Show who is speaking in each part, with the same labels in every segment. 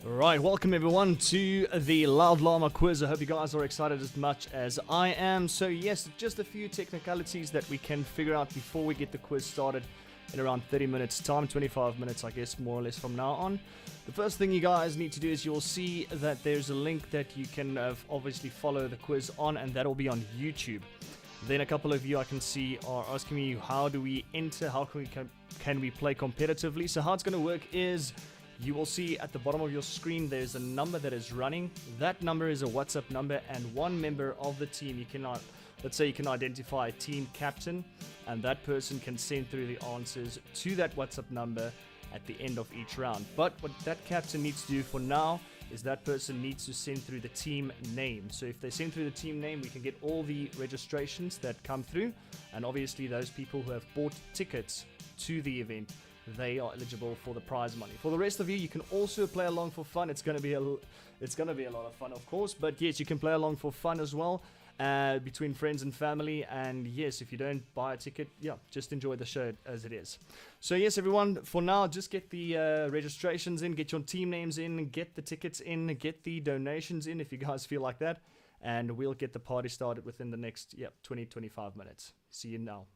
Speaker 1: Right, welcome everyone to the Loud Llama quiz. I hope you guys are excited as much as I am. So yes, just a few technicalities that we can figure out before we get the quiz started in around 30 minutes time, 25 minutes I guess more or less from now on. The first thing you guys need to do is you'll see that there's a link that you can obviously follow the quiz on, and that'll be on YouTube. Then a couple of you I can see are asking me how do we enter, how can we play competitively. So how it's going to work is you will see at the bottom of your screen there's a number that is running. That number is a WhatsApp number, and one member of the team, you cannot, let's say you can identify a team captain, and that person can send through the answers to that WhatsApp number at the end of each round. But what that captain needs to do for now is that person needs to send through the team name. So if they send through the team name, we can get all the registrations that come through, and obviously those people who have bought tickets to the event, they are eligible for the prize money. For the rest of you, you can also play along for fun. It's going to be a lot of fun, of course, but yes, you can play along for fun as well, between friends and family. And yes, if you don't buy a ticket, yeah, just enjoy the show as it is. So yes, everyone, for now, just get the registrations in, get your team names in, get the tickets in, get the donations in if you guys feel like that, and we'll get the party started within the next 20-25 minutes. See you now.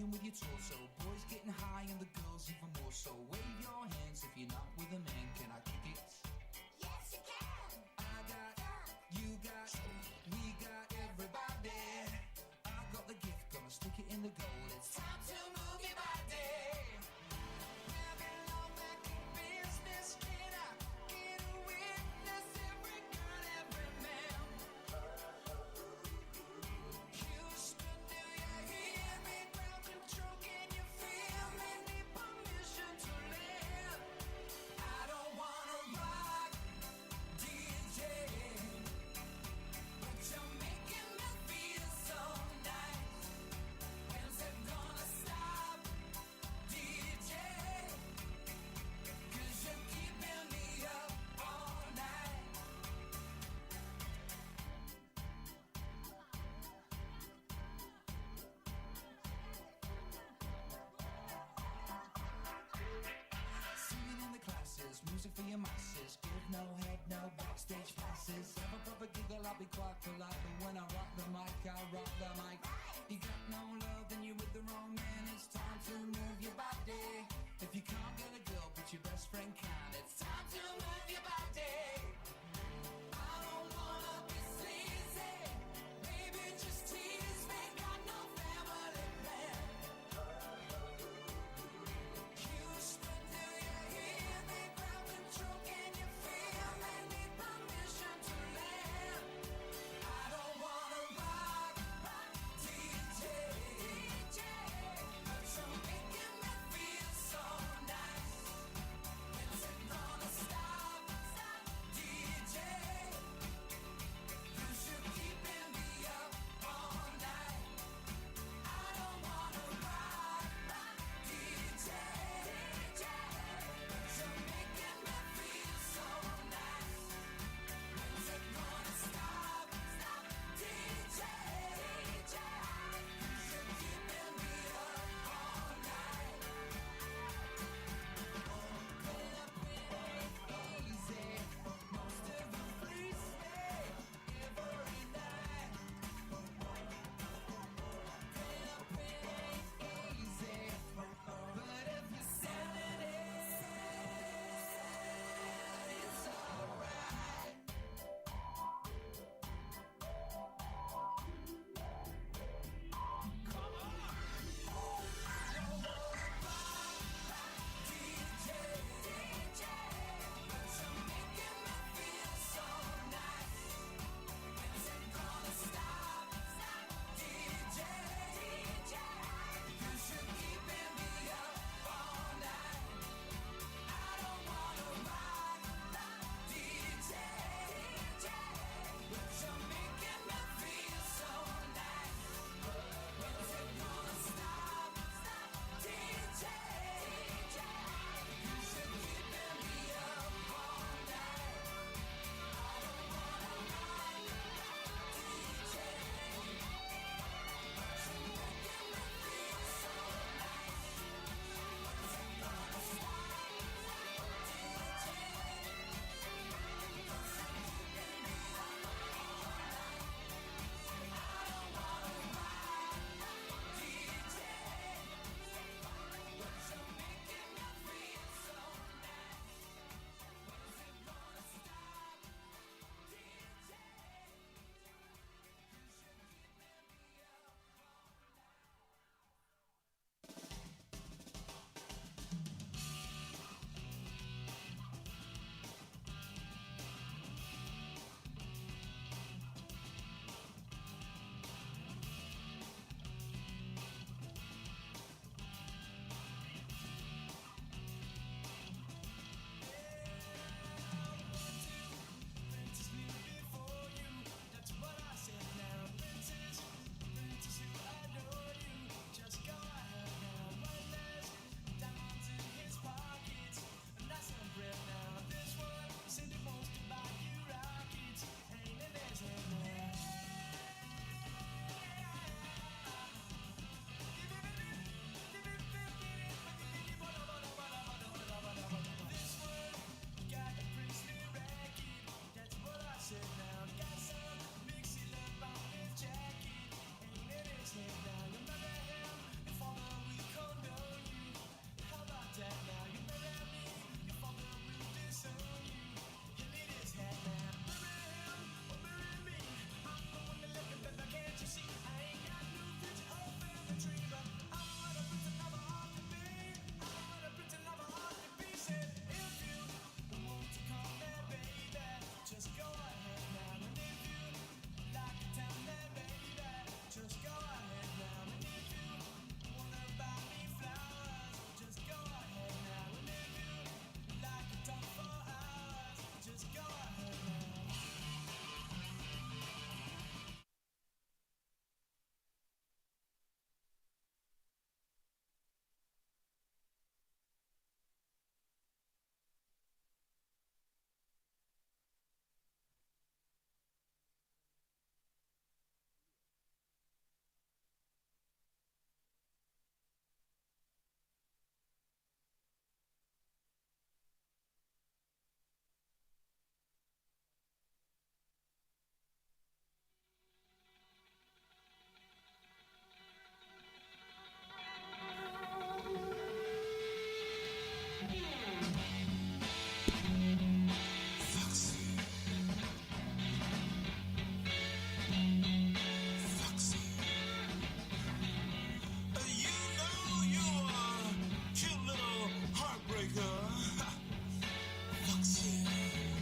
Speaker 2: moving with your torso. Boys getting high and the girls even more so. Wave your hands if you're not with a man. Can I kick it?
Speaker 3: Yes, you can.
Speaker 2: I got, you got, we got everybody. I got the gift, gonna stick it in the goal. It's time to move your body. Having all that business, can I get a witness? Every girl, every man. Houston, do you hear me? Ground control, can you feel me? Need permission to land. I don't wanna rock, DJ, but you're making me feel so nice. When's it gonna stop, DJ? 'Cause you're keeping me up all night. Singing in the classes, music for your masses. Give no head, no backstage passes. Have a proper giggle, I'll be quite polite. But when I rock the mic, I'll rock the mic. You got no love, then you're with the wrong man. It's time to move your body. If you can't get a girl, but your best friend can. It's time to move your body. I don't wanna be sleazy. Baby, just tease me. Got no family plan. Houston, do you hear me? Ground control, can you feel me? Need permission to land. I don't wanna rock, DJ, but you're making me feel so nice. When's it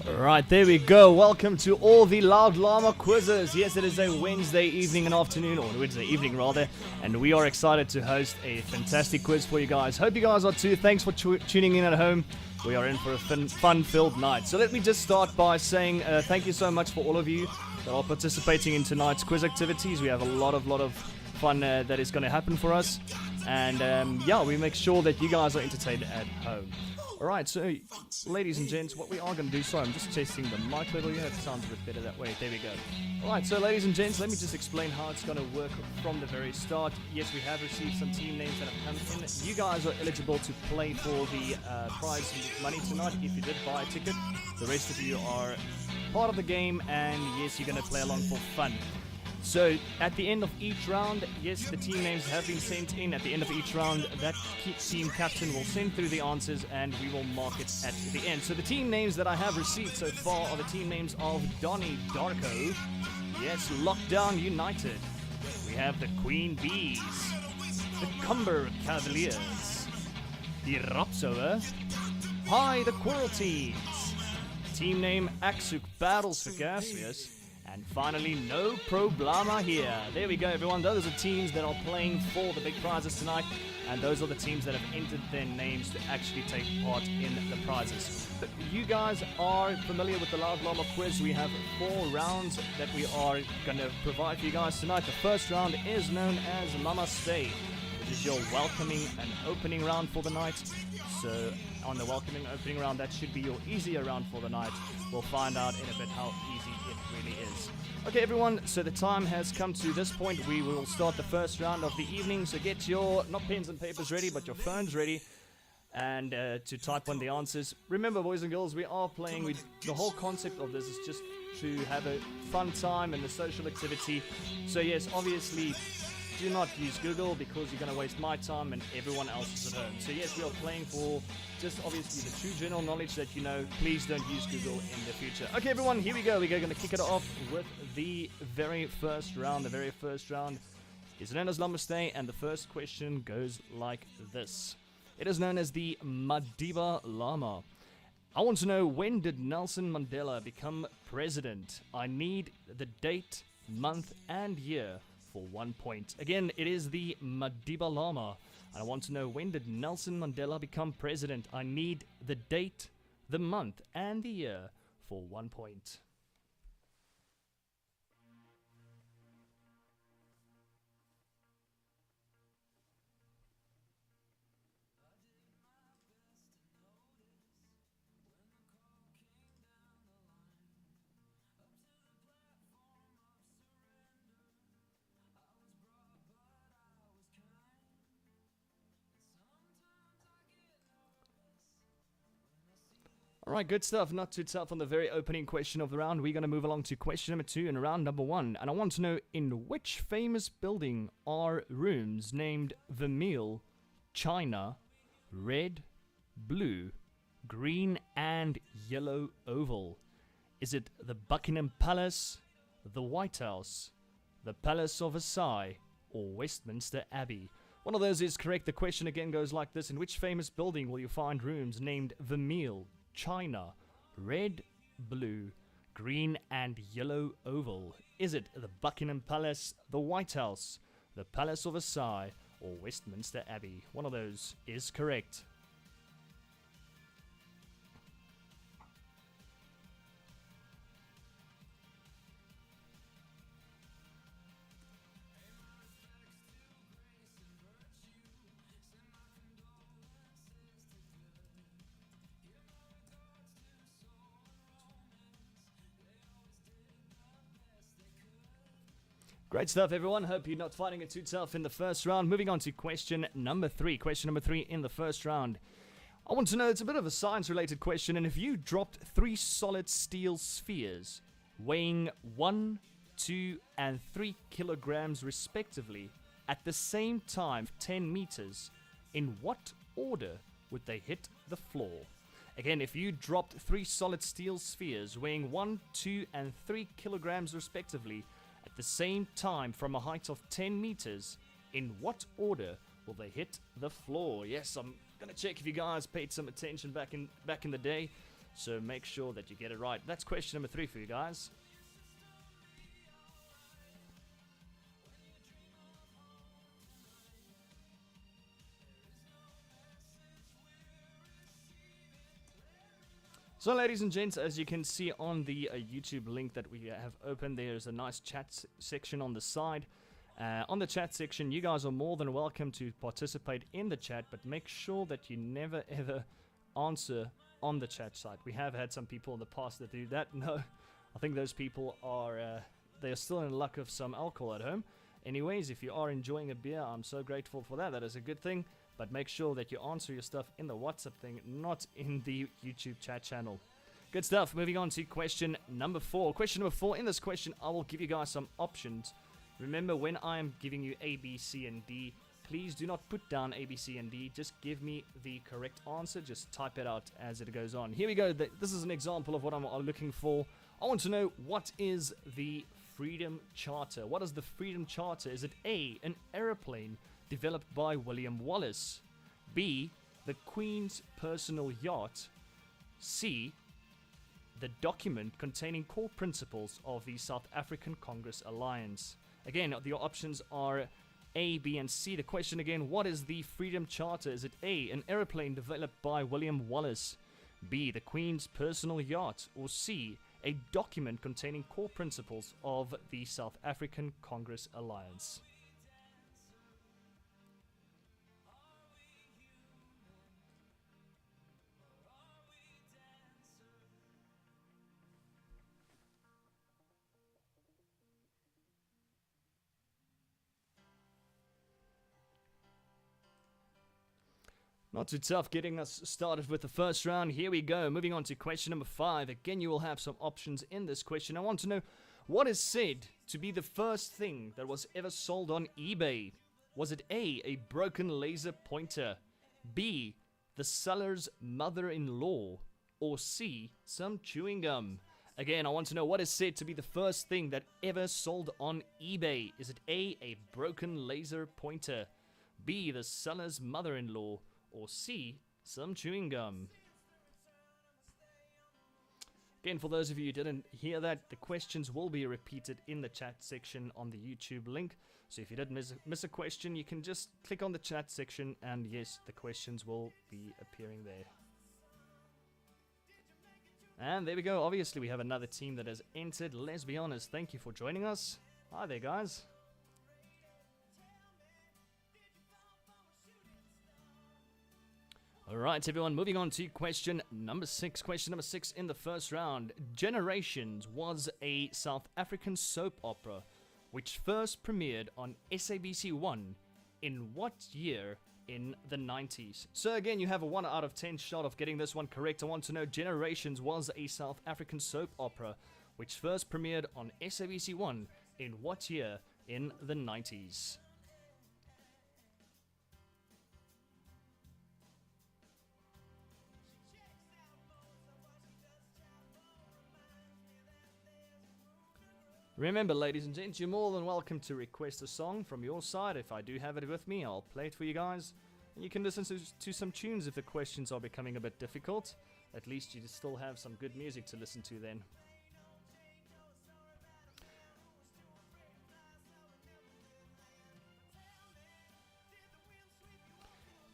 Speaker 1: Right, there we go. Welcome to all the Loud Llama quizzes. Yes, it is a Wednesday evening and afternoon, or Wednesday evening rather, and we are excited to host a fantastic quiz for you guys. Hope you guys are too. Thanks for tuning in at home. We are in for a fun-filled night. So let me just start by saying thank you so much for all of you that are participating in tonight's quiz activities. We have a lot of fun that is going to happen for us, and yeah, we make sure that you guys are entertained at home. Alright, so ladies and gents, what we are going to do, sorry, I'm just testing the mic level here, it sounds a bit better that way, there we go. Alright, so ladies and gents, let me just explain how it's going to work from the very start. Yes, we have received some team names that have come in. You guys are eligible to play for the prize money tonight if you did buy a ticket. The rest of you are part of the game, and yes, you're going to play along for fun. So, at the end of each round, yes, the team names have been sent in. At the end of each round, that team captain will send through the answers and we will mark it at the end. So, the team names that I have received so far are the team names of Donnie Darko, yes, Lockdown United. We have the Queen Bees, the Cumber Cavaliers, the Rapsoer, Hi, the Quarrel Teams, team name Aksuk Battles for Gaslius, and finally, no Problema here. There we go, everyone. Those are teams that are playing for the big prizes tonight, and those are the teams that have entered their names to actually take part in the prizes. But you guys are familiar with the Loud Llama quiz. We have 4 rounds that we are going to provide for you guys tonight. The first round is known as Namaste, which is your welcoming and opening round for the night. So on the welcoming opening round, that should be your easier round for the night. We'll find out in a bit how easy it really is. Okay, everyone, so the time has come to this point. We will start the first round of the evening, so get your, not pens and papers ready, but your phones ready, and to type on the answers. Remember, boys and girls, we are playing, the whole concept of this is just to have a fun time and a social activity. So yes, obviously, do not use Google because you're going to waste my time and everyone else's at home. So yes, we are playing for just obviously the true general knowledge that you know. Please don't use Google in the future. Okay, everyone, here we go. We're going to kick it off with the very first round. The very first round is known as Namaste, and the first question goes like this. It is known as the Madiba Llama. I want to know, when did Nelson Mandela become president? I need the date, month, and year for 1 point. Again, it is the Madiba Llama. And I want to know, when did Nelson Mandela become president? I need the date, the month, and the year for 1 point. Alright, good stuff. Not too tough on the very opening question of the round. We're going to move along to question number 2 in round number 1. And I want to know, in which famous building are rooms named Vermeil, China, Red, Blue, Green, and Yellow Oval? Is it the Buckingham Palace, the White House, the Palace of Versailles, or Westminster Abbey? One of those is correct. The question again goes like this. In which famous building will you find rooms named Vermeil, China, Red, Blue, Green, and Yellow Oval? Is it the Buckingham Palace, the White House, the Palace of Versailles, or Westminster Abbey? One of those is correct. Great stuff, everyone. Hope you're not finding it too tough in the first round. Moving on to question number 3. Question number 3 in the first round. I want to know, it's a bit of a science-related question, and if you dropped 3 solid steel spheres weighing 1, 2, and 3 kilograms respectively at the same time, 10 meters, in what order would they hit the floor? Again, if you dropped 3 solid steel spheres weighing 1, 2, and 3 kilograms respectively at the same time from a height of 10 meters, in what order will they hit the floor? Yes, I'm gonna check if you guys paid some attention back in the day. So make sure that you get it right. That's question number 3 for you guys. So ladies and gents, as you can see on the YouTube link that we have open, there's a nice chat section on the side. On the chat section, you guys are more than welcome to participate in the chat, but make sure that you never ever answer on the chat side. We have had some people in the past that do that. No, I think those people are they are still in luck of some alcohol at home. Anyways, if you are enjoying a beer, I'm so grateful for that. That is a good thing. But make sure that you answer your stuff in the WhatsApp thing, not in the YouTube chat channel. Good stuff. Moving on to question number 4. Question number 4. In this question, I will give you guys some options. Remember, when I'm giving you A, B, C, and D, please do not put down A, B, C, and D. Just give me the correct answer. Just type it out as it goes on. Here we go. This is an example of what I'm looking for. I want to know, what is the Freedom Charter? What is the Freedom Charter? Is it A, an aeroplane developed by William Wallace? B, the Queen's personal yacht? C, the document containing core principles of the South African Congress Alliance? Again, the options are A, B, and C. The question again, what is the Freedom Charter? Is it A, an aeroplane developed by William Wallace? B, the Queen's personal yacht? Or C, a document containing core principles of the South African Congress Alliance? Not too tough getting us started with the first round. Here we go. Moving on to question number 5. Again, you will have some options in this question. I want to know, what is said to be the first thing that was ever sold on eBay? Was it A, a broken laser pointer? B, the seller's mother-in-law? Or C, some chewing gum? Again, I want to know, what is said to be the first thing that ever sold on eBay? Is it A, broken laser pointer? B, the seller's mother-in-law? Or C, some chewing gum? Again, for those of you who didn't hear that, the questions will be repeated in the chat section on the YouTube link. So if you did miss a question, you can just click on the chat section, and yes, the questions will be appearing there. And there we go. Obviously, we have another team that has entered. Let's be honest. Thank you for joining us. Hi there, guys. Alright, everyone, moving on to question number 6. Question number 6 in the first round. Generations was a South African soap opera which first premiered on SABC1 in what year in the 90s? So again, you have a 1 out of 10 shot of getting this one correct. I want to know, Generations was a South African soap opera which first premiered on SABC1 in what year in the 90s? Remember, ladies and gents, you're more than welcome to request a song from your side. If I do have it with me, I'll play it for you guys. And you can listen to some tunes if the questions are becoming a bit difficult. At least you still have some good music to listen to then.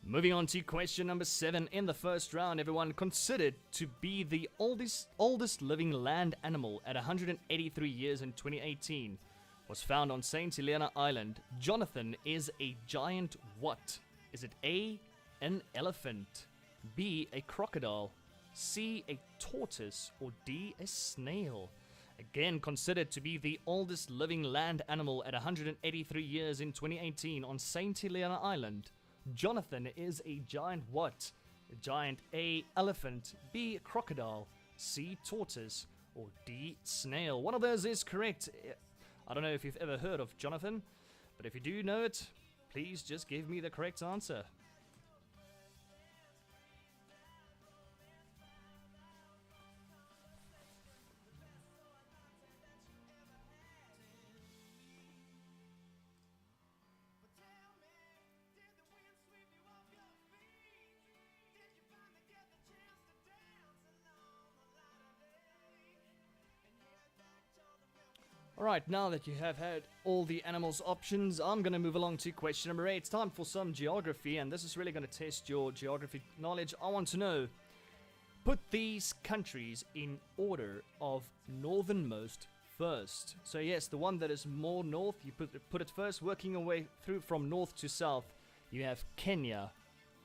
Speaker 1: Moving on to question number 7 in the first round, everyone. Considered to be the oldest living land animal at 183 years in 2018, was found on St. Helena Island. Jonathan is a giant what? Is it A, an elephant? B, a crocodile? C, a tortoise? Or D, a snail? Again, considered to be the oldest living land animal at 183 years in 2018 on St. Helena Island. Jonathan is a giant what? A giant A, elephant, B, crocodile, C, tortoise, or D, snail. One of those is correct. I don't know if you've ever heard of Jonathan, but if you do know it, please just give me the correct answer. Alright, now that you have had all the animals options, I'm going to move along to question number 8. It's time for some geography, and this is really going to test your geography knowledge. I want to know, put these countries in order of northernmost first. So yes, the one that is more north, you put it first, working your way through from north to south. You have Kenya,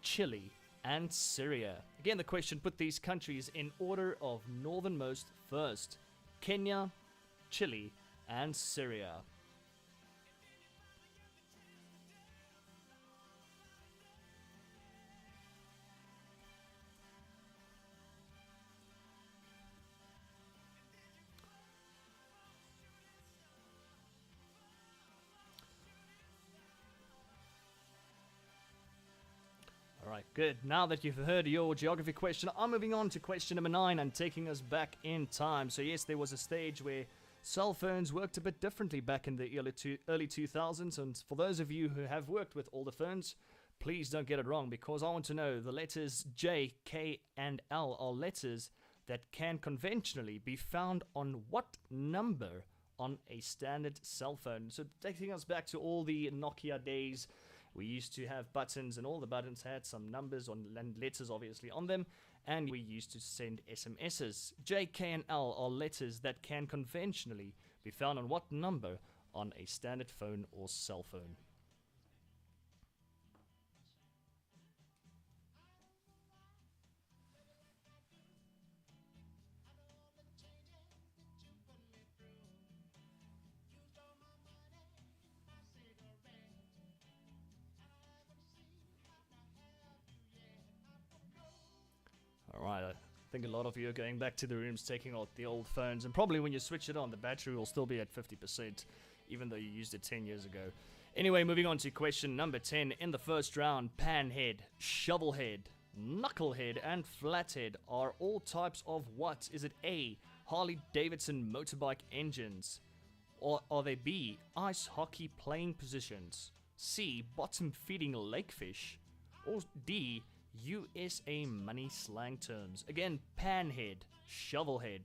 Speaker 1: Chile, and Syria. Again, the question, put these countries in order of northernmost first. Kenya, Chile, and Syria. Alright, good. Now that you've heard your geography question, I'm moving on to question number 9 and taking us back in time. So yes, there was a stage where cell phones worked a bit differently back in the early 2000s, and for those of you who have worked with older phones, please don't get it wrong, because I want to know the letters J, K, and L are letters that can conventionally be found on what number on a standard cell phone. So taking us back to all the Nokia days, we used to have buttons, and all the buttons had some numbers and letters obviously on them, and we used to send SMSs. J, K, and L are letters that can conventionally be found on what number on a standard phone or cell phone? Alright, I think a lot of you are going back to the rooms, taking out the old phones, and probably when you switch it on, the battery will still be at 50%, even though you used it 10 years ago. Anyway, moving on to question number 10. In the first round, panhead, shovelhead, knucklehead, and flathead are all types of what? Is it A, Harley Davidson motorbike engines? Or are they B, ice hockey playing positions? C, bottom feeding lakefish? Or D, USA money slang terms? Again, panhead, shovelhead,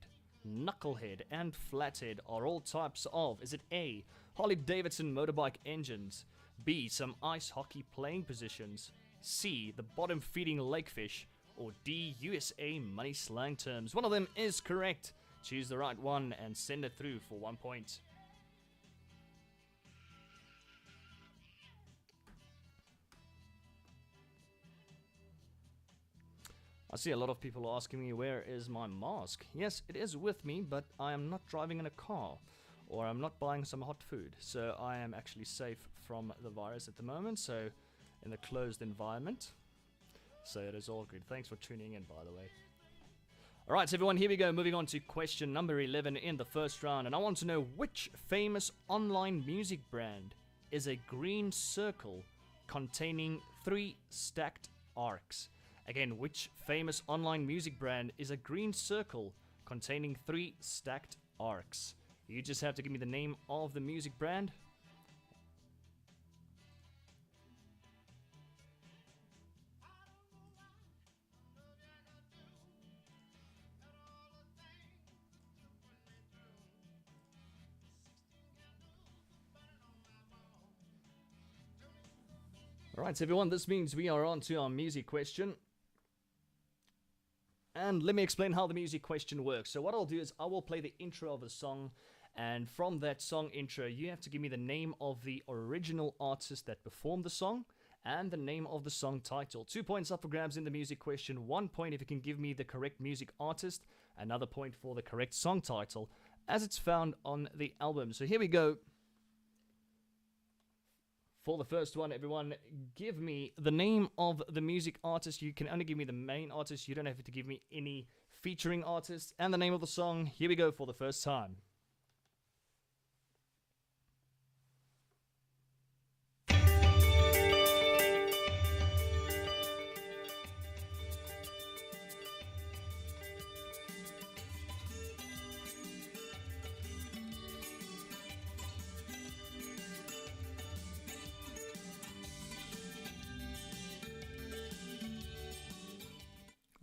Speaker 1: knucklehead, and flathead are all types of, is it A, Harley Davidson motorbike engines, B, some ice hockey playing positions, C, the bottom feeding lakefish, or D, USA money slang terms? One of them is correct. Choose the right one and send it through for 1 point. I see a lot of people asking me, where is my mask? Yes, it is with me, but I am not driving in a car, or I'm not buying some hot food, so I am actually safe from the virus at the moment, so in a closed environment, so it is all good. Thanks for tuning in, by the way. Alright, so everyone, here we go, moving on to question number 11 in the first round, and I want to know, which famous online music brand is a green circle containing 3 stacked arcs? Again, which famous online music brand is a green circle containing 3 stacked arcs? You just have to give me the name of the music brand. Alright, so everyone, this means we are on to our music question. And let me explain how the music question works. So what I'll do is I will play the intro of a song, and from that song intro, you have to give me the name of the original artist that performed the song and the name of the song title. 2 points up for grabs in the music question. 1 point if you can give me the correct music artist. Another point for the correct song title as it's found on the album. So here we go. For the first one, everyone, give me the name of the music artist. You can only give me the main artist. You don't have to give me any featuring artists. And the name of the song. Here we go for the first time.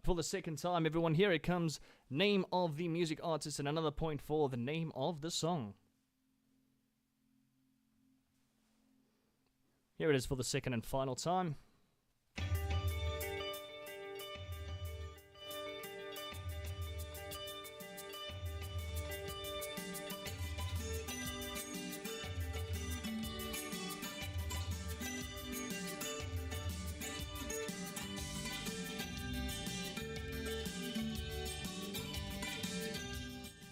Speaker 1: For the second time, everyone, here it comes. Name of the music artist and another point for the name of the song. Here it is for the second and final time.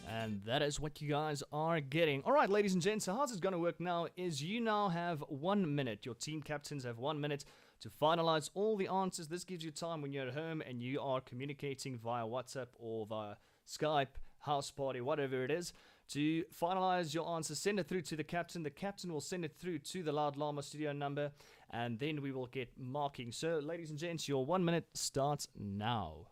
Speaker 1: And that is what you guys are getting. Alright, ladies and gents, so how's it going to work now is you now have 1 minute. Your team captains have 1 minute to finalize all the answers. This gives you time when you're at home and you are communicating via WhatsApp or via Skype, house party, whatever it is, to finalize your answers. Send it through to the captain. The captain will send it through to the Loud Llama studio number, and then we will get marking. So, ladies and gents, your 1 minute starts now.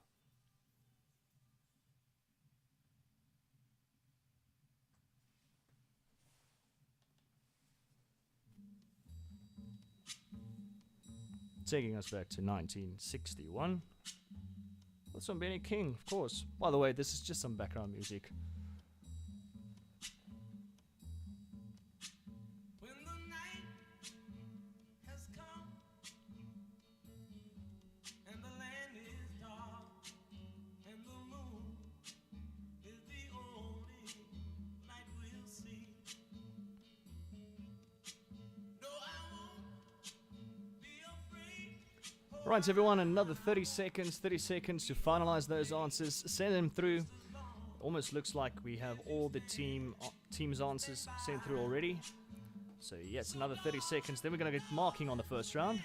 Speaker 1: Taking us back to 1961. That's from Benny King, of course. By the way, this is just some background music.
Speaker 2: When the night has come and the land is dark and the moon is the only light we'll see. No, I won't be afraid.
Speaker 1: Right, everyone, another 30 seconds to finalize those answers. Send them through. Almost looks like we have all the team's answers sent through already. So yes, another 30 seconds. Then we're going to get marking on the first round.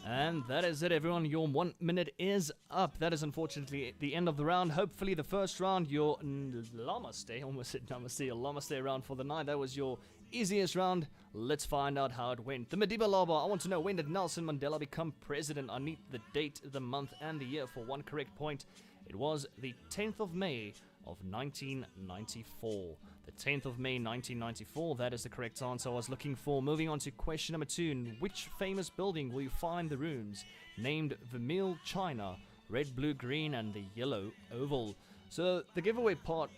Speaker 1: And that is it, everyone. Your 1 minute is up. That is unfortunately the end of the round. Hopefully the first round, your Llama Stay, almost said Namaste, your Llama Stay round for the night. That was your easiest round. Let's find out how it went. The Madiba Laba, I want to know, when did Nelson Mandela become president? I need the date, the month, and the year for one correct point. It was the 10th of May of 1994. The 10th of May 1994, that is the correct answer I was looking for. Moving on to question number 2. In which famous building will you find the rooms named Vermeil China, Red, Blue, Green, and the Yellow Oval? So the giveaway part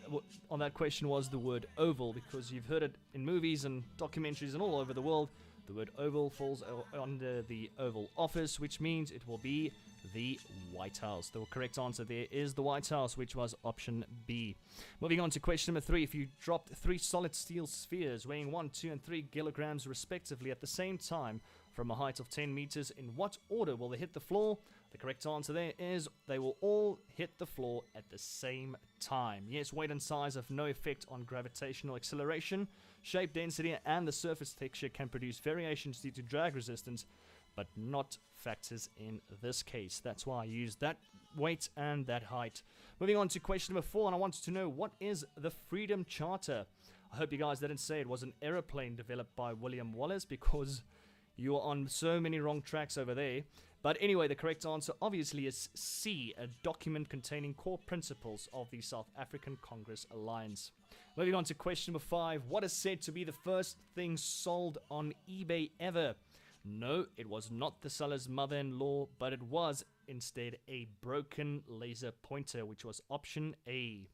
Speaker 1: on that question was the word oval, because you've heard it in movies and documentaries and all over the world. The word oval falls under the Oval Office, which means it will be the White House. The correct answer there is the White House, which was option B. Moving on to question number 3. If you dropped 3 solid steel spheres weighing 1, 2, and 3 kilograms respectively at the same time from a height of 10 meters, in what order will they hit the floor? The correct answer there is they will all hit the floor at the same time. Yes, weight and size have no effect on gravitational acceleration. Shape, density, and the surface texture can produce variations due to drag resistance, but not factors in this case. That's why I used that weight and that height. Moving on to question number 4, and I wanted to know, what is the Freedom Charter? I hope you guys didn't say it was an aeroplane developed by William Wallace, because you are on so many wrong tracks over there. But anyway, the correct answer obviously is C, a document containing core principles of the South African Congress Alliance. Moving on to question number 5, what is said to be the first thing sold on eBay ever? No, it was not the seller's mother-in-law, but it was instead a broken laser pointer, which was option A.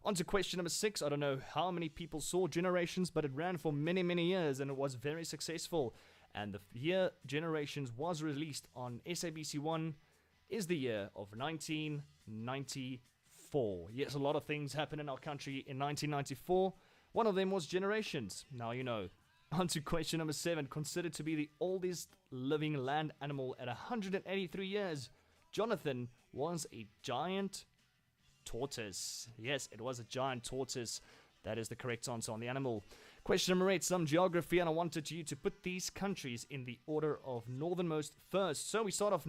Speaker 1: On to question number 6. I don't know how many people saw Generations, but it ran for many, many years and it was very successful. And the year Generations was released on SABC1 is the year of 1994. Yes, a lot of things happened in our country in 1994. One of them was Generations. Now you know. On to question number 7. Considered to be the oldest living land animal at 183 years, Jonathan was a giant tortoise. Yes, it was a giant tortoise. That is the correct answer on the animal. Question number 8, some geography, and I wanted you to put these countries in the order of northernmost first. So we start off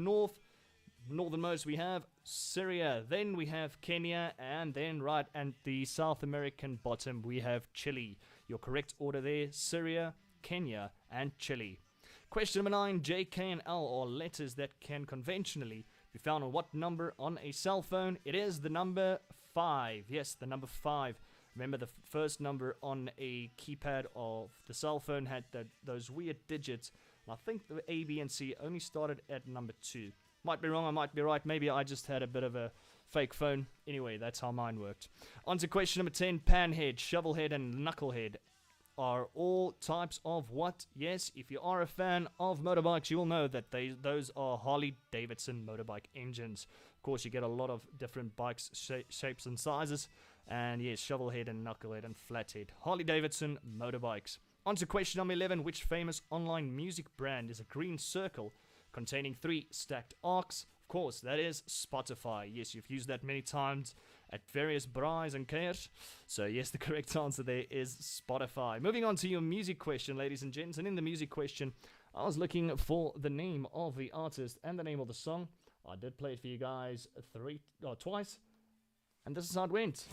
Speaker 1: northernmost we have Syria, then we have Kenya, and then right at the South American bottom we have Chile. Your correct order there, Syria, Kenya, and Chile. Question number 9, J, K, and L are letters that can conventionally be found on what number on a cell phone? It is the number 5. Yes, the number 5. Remember, the first number on a keypad of the cell phone had those weird digits. And I think the A, B, and C only started at number 2. Might be wrong, I might be right. Maybe I just had a bit of a fake phone. Anyway, that's how mine worked. On to question number 10. Panhead, shovelhead, and knucklehead are all types of what? Yes, if you are a fan of motorbikes, you will know that those are Harley Davidson motorbike engines. Of course, you get a lot of different bikes, shapes, and sizes. And yes, shovelhead and knucklehead and flathead. Harley Davidson motorbikes. On to question number 11. Which famous online music brand is a green circle containing 3 stacked arcs? Of course, that is Spotify. Yes, you've used that many times at various braais and keirs. So yes, the correct answer there is Spotify. Moving on to your music question, ladies and gents. And in the music question, I was looking for the name of the artist and the name of the song. I did play it for you guys twice. And this is how it went.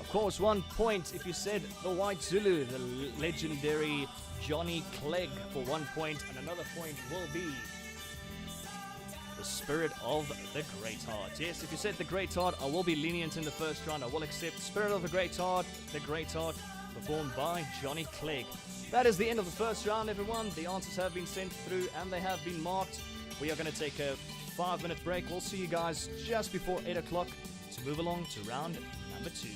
Speaker 1: Of course, 1 point if you said the White Zulu, the legendary Johnny Clegg for 1 point, and another point will be the Spirit of the Great Heart. Yes, if you said the Great Heart, I will be lenient in the first round. I will accept Spirit of the Great Heart, performed by Johnny Clegg. That is the end of the first round, everyone. The answers have been sent through and they have been marked. We are going to take a 5-minute break. We'll see you guys just before 8 o'clock to move along to round number 2.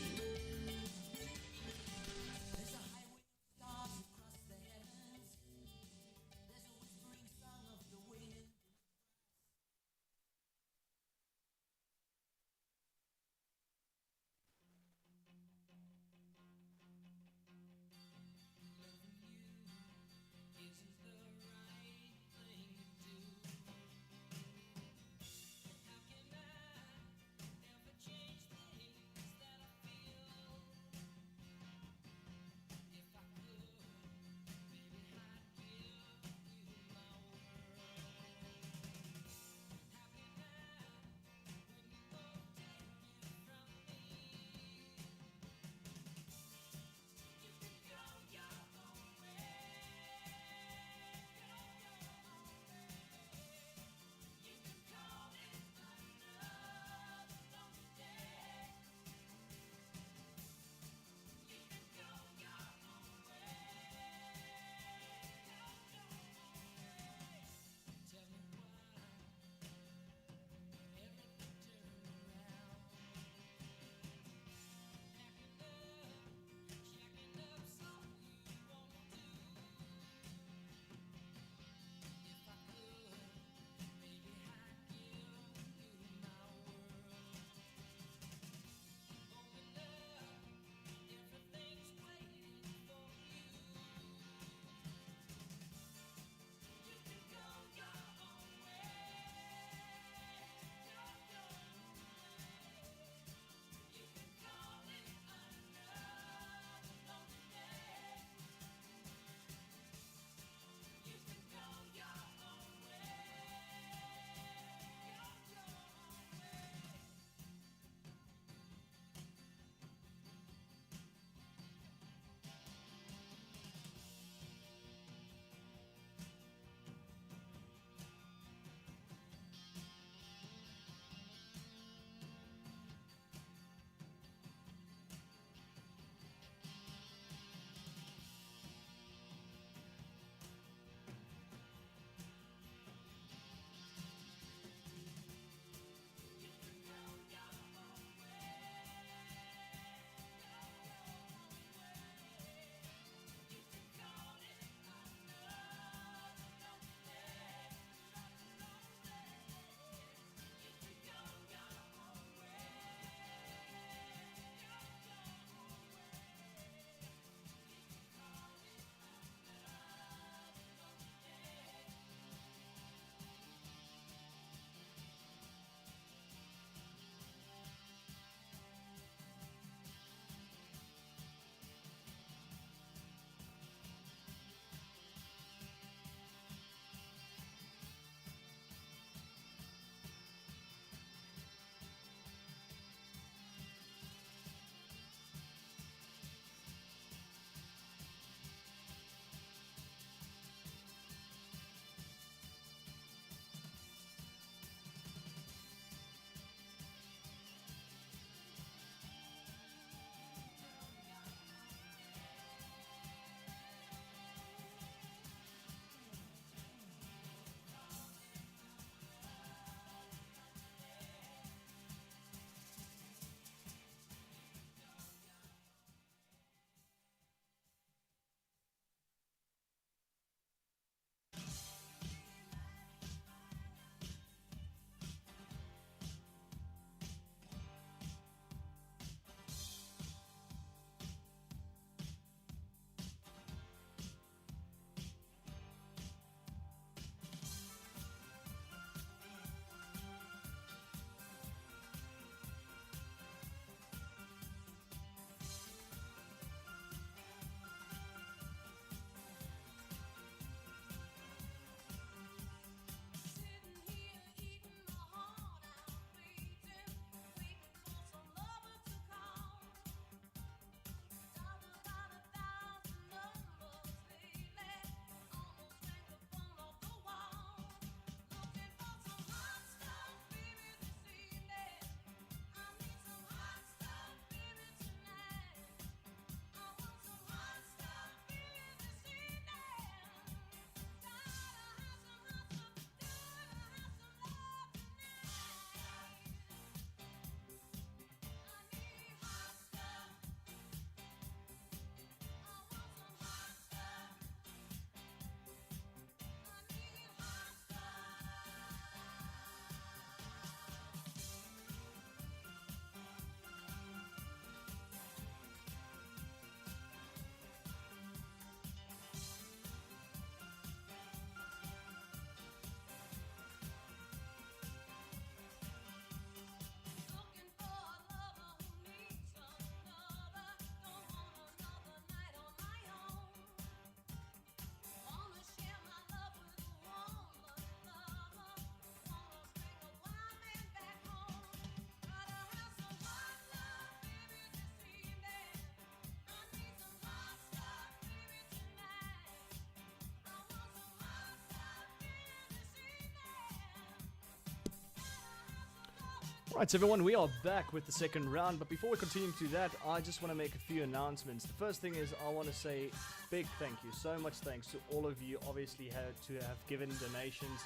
Speaker 1: Right, so everyone, we are back with the second round, but before we continue to that, I just want to make a few announcements. The first thing is I want to say big thank you, so much thanks to all of you, obviously, to have given donations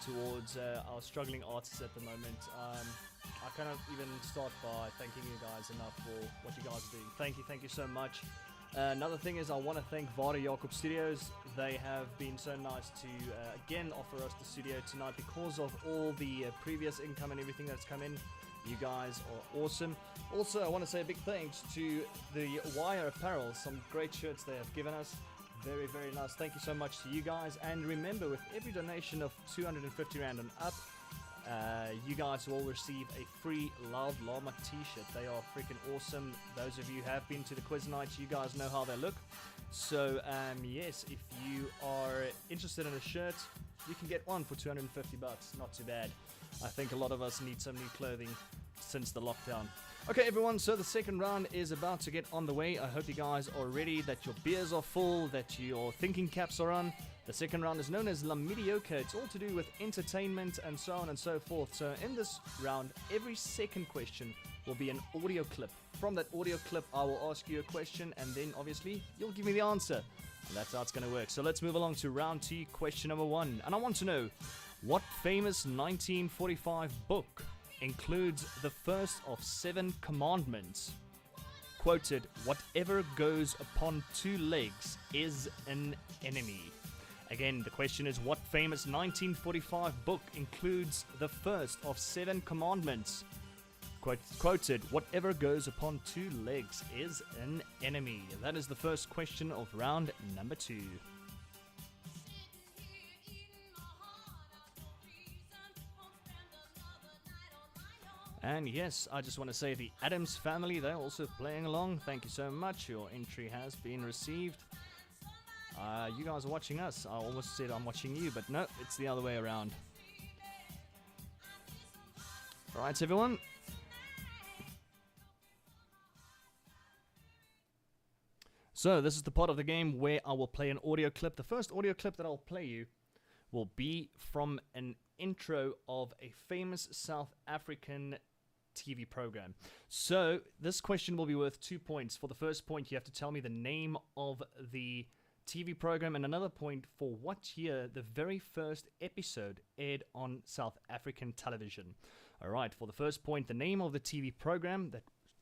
Speaker 1: towards our struggling artists at the moment. I cannot even start by thanking you guys enough for what you guys are doing. Thank you so much. Another thing is I want to thank Vare Jakob Studios. They have been so nice to again offer us the studio tonight because of all the previous income and everything that's come in. You guys are awesome. Also, I want to say a big thanks to the Wire Apparel. Some great shirts they have given us. Very, very nice. Thank you so much to you guys. And remember, with every donation of 250 Rand and up, you guys will receive a free Loud Llama t-shirt. They are freaking awesome. Those of you who have been to the quiz nights, you guys know how they look. So yes, if you are interested in a shirt, you can get one for 250 bucks. Not too bad. I think a lot of us need some new clothing since the lockdown. Okay everyone, so the second round is about to get on the way. I hope you guys are ready, that your beers are full, that your thinking caps are on. The second round is known as La Mediocre. It's all to do with entertainment and so on and so forth. So in this round, every second question will be an audio clip. From that audio clip, I will ask you a question and then obviously you'll give me the answer. And that's how it's going to work. So let's move along to round 2, question number 1. And I want to know, what famous 1945 book includes the first of 7 commandments? Quoted, whatever goes upon 2 legs is an enemy. Again, the question is, what famous 1945 book includes the first of 7 commandments? Quoted, whatever goes upon 2 legs is an enemy. That is the first question of round number 2. And yes, I just want to say the Addams family, they're also playing along. Thank you so much. Your entry has been received. You guys are watching us. I almost said I'm watching you, but no, it's the other way around. Alright, everyone. So, this is the part of the game where I will play an audio clip. The first audio clip that I'll play you will be from an intro of a famous South African TV program. So, this question will be worth 2 points. For the first point, you have to tell me the name of the TV program, and another point for what year the very first episode aired on South African television. Alright, for the first point, the name of the TV program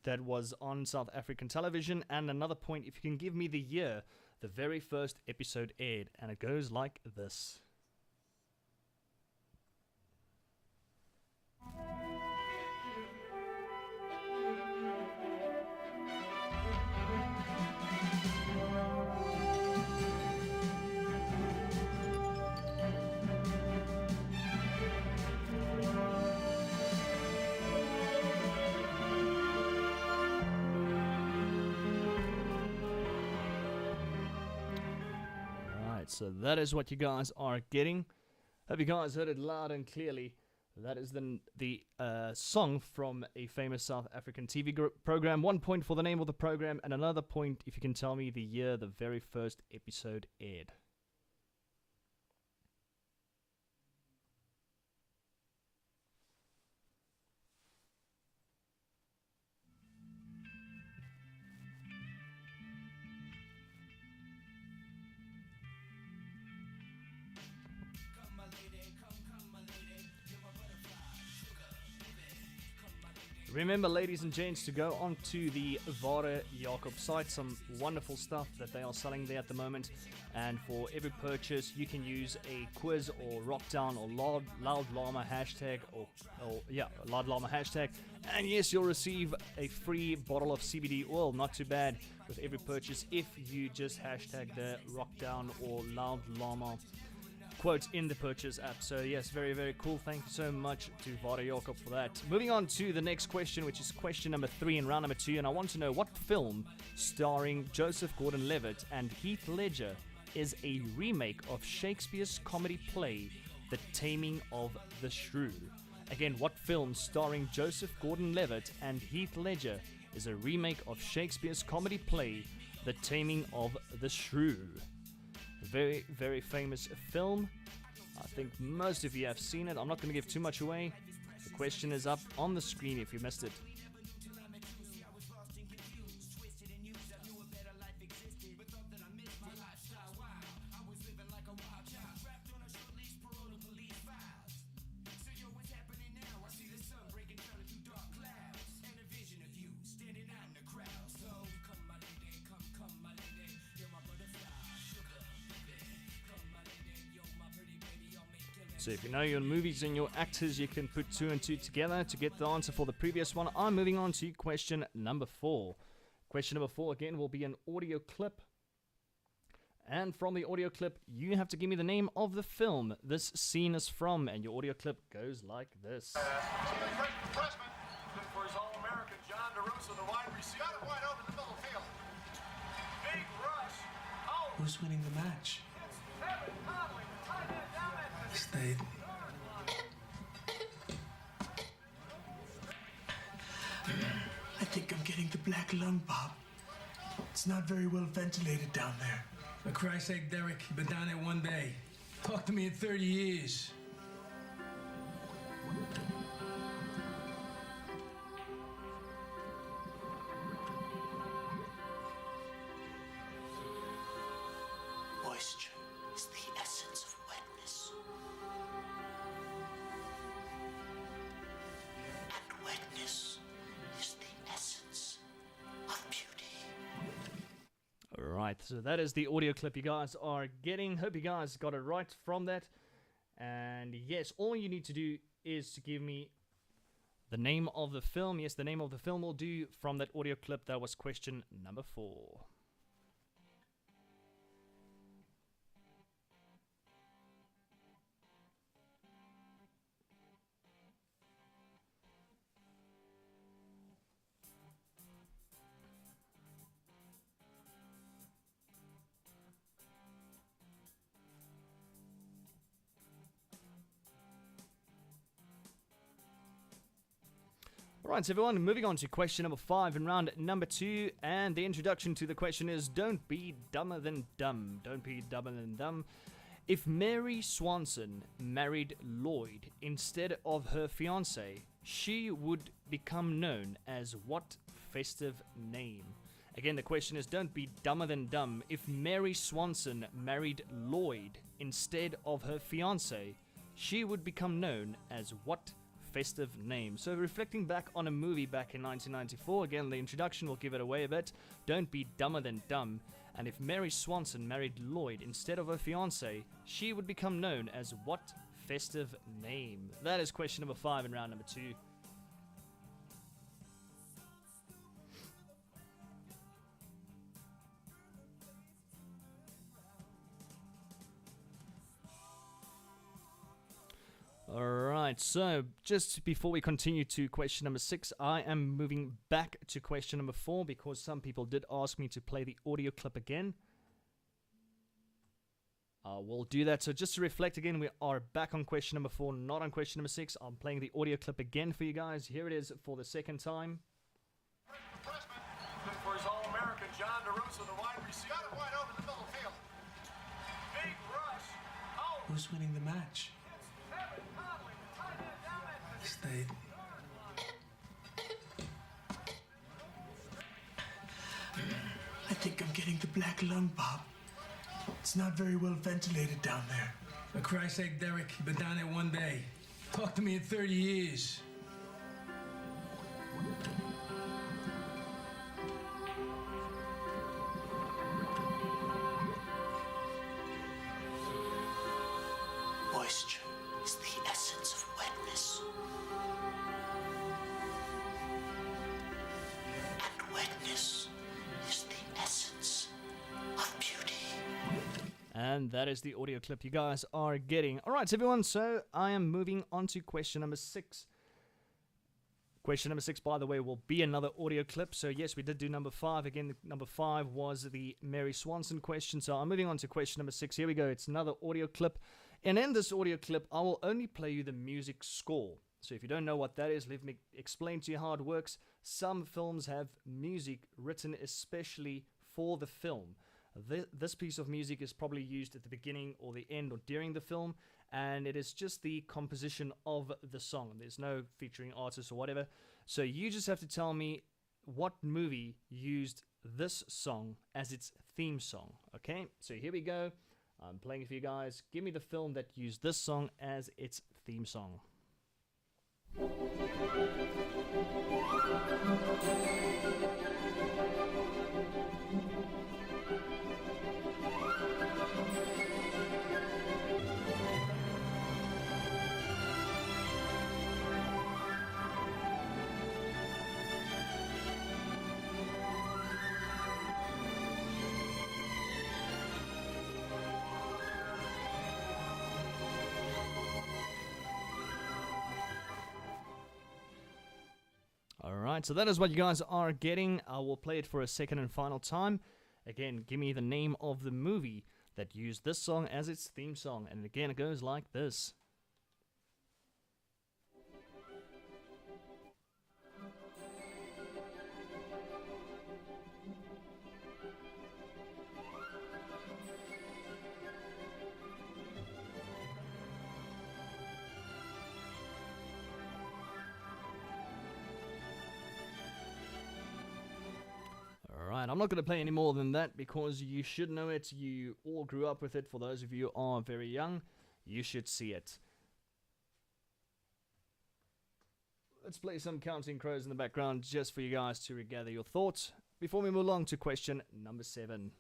Speaker 1: that was on South African television, and another point if you can give me the year the very first episode aired, and it goes like this. So that is what you guys are getting. Hope you guys heard it loud and clearly. That is the song from a famous South African TV program. 1 point for the name of the program, and another point if you can tell me the year the very first episode aired. Remember, ladies and gents, to go onto the Vare Jakob site. Some wonderful stuff that they are selling there at the moment. And for every purchase, you can use a quiz or Rockdown or Loud Llama hashtag Loud Llama hashtag. And yes, you'll receive a free bottle of CBD oil. Not too bad with every purchase if you just hashtag the Rockdown or Loud Llama quote in the purchase app. So yes, very, very cool. Thank you so much to Vare Jakob for that. Moving on to the next question, which is question number 3 in round number 2, and I want to know what film starring Joseph Gordon-Levitt and Heath Ledger is a remake of Shakespeare's comedy play The Taming of the Shrew. Again, what film starring Joseph Gordon-Levitt and Heath Ledger is a remake of Shakespeare's comedy play The Taming of the Shrew? Very, very famous film. I think most of you have seen it. I'm not going to give too much away. The question is up on the screen if you missed it. So if you know your movies and your actors, you can put 2 and 2 together to get the answer for the previous one. I'm moving on to question number 4. Question number 4 again will be an audio clip. And from the audio clip, you have to give me the name of the film this scene is from. And your audio clip goes like this.
Speaker 4: Freshman, for his All-American John DeRosa, the wide receiver. Got it wide open the middle field. Big rush. Oh,
Speaker 2: Who's winning the match?
Speaker 4: Evan Conley, tight end down at the
Speaker 2: Slade. I think I'm getting the black lung, Bob. It's not very well ventilated down there.
Speaker 5: For Christ's sake, Derek, you've been down there one day. Talk to me in 30 years.
Speaker 2: Moisture is the essence of wetness. And wetness is the essence of beauty.
Speaker 1: Alright, so that is the audio clip you guys are getting. Hope you guys got it right from that. And yes, all you need to do is to give me the name of the film. Yes, the name of the film will do from that audio clip. That was question number 4. Alright, so everyone, moving on to question number 5 in round number 2. And the introduction to the question is, don't be dumber than dumb. Don't be dumber than dumb. If Mary Swanson married Lloyd instead of her fiancé, she would become known as what festive name? Again, the question is, don't be dumber than dumb. If Mary Swanson married Lloyd instead of her fiancé, she would become known as what festive name? So reflecting back on a movie back in 1994, again the introduction will give it away a bit. Don't be dumber than dumb. And if Mary Swanson married Lloyd instead of her fiancé, she would become known as what festive name? That is question number 5 in round number 2. Alright, so just before we continue to question number 6, I am moving back to question number 4 because some people did ask me to play the audio clip again. We'll do that. So just to reflect again, we are back on question number 4, not on question number 6. I'm playing the audio clip again for you guys. Here it is for the second time.
Speaker 4: freshman, for his All-American John DeRosa, the wide receiver. Got it wide open the middle field. Big rush. Oh,
Speaker 2: Who's winning the match?
Speaker 4: Evan Conley, tight end down at the
Speaker 2: Slade. I think I'm getting the black lung, Bob. It's not very well ventilated down there.
Speaker 5: For Christ's sake, Derek, you've been down there one day. Talk to me in 30 years.
Speaker 2: Moisture is the essence of wetness. And wetness is the essence of beauty.
Speaker 1: And that is the audio clip you guys are getting. Alright, everyone, so I am moving on to question number 6. Question number 6, by the way, will be another audio clip. So yes, we did do number 5. Again, number 5 was the Mary Swanson question. So I'm moving on to question number 6. Here we go. It's another audio clip. And in this audio clip, I will only play you the music score. So if you don't know what that is, let me explain to you how it works. Some films have music written especially for the film. This piece of music is probably used at the beginning or the end or during the film, and it is just the composition of the song. There's no featuring artist or whatever. So you just have to tell me what movie used this song as its theme song. Okay, so here we go. I'm playing it for you guys. Give me the film that used this song as its theme song. Alright, so that is what you guys are getting. I will play it for a second and final time. Again, give me the name of the movie that used this song as its theme song. And again, it goes like this. Alright, I'm not going to play any more than that because you should know it. You all grew up with it. For those of you who are very young, you should see it. Let's play some Counting Crows in the background just for you guys to regather your thoughts before we move along to question number 7.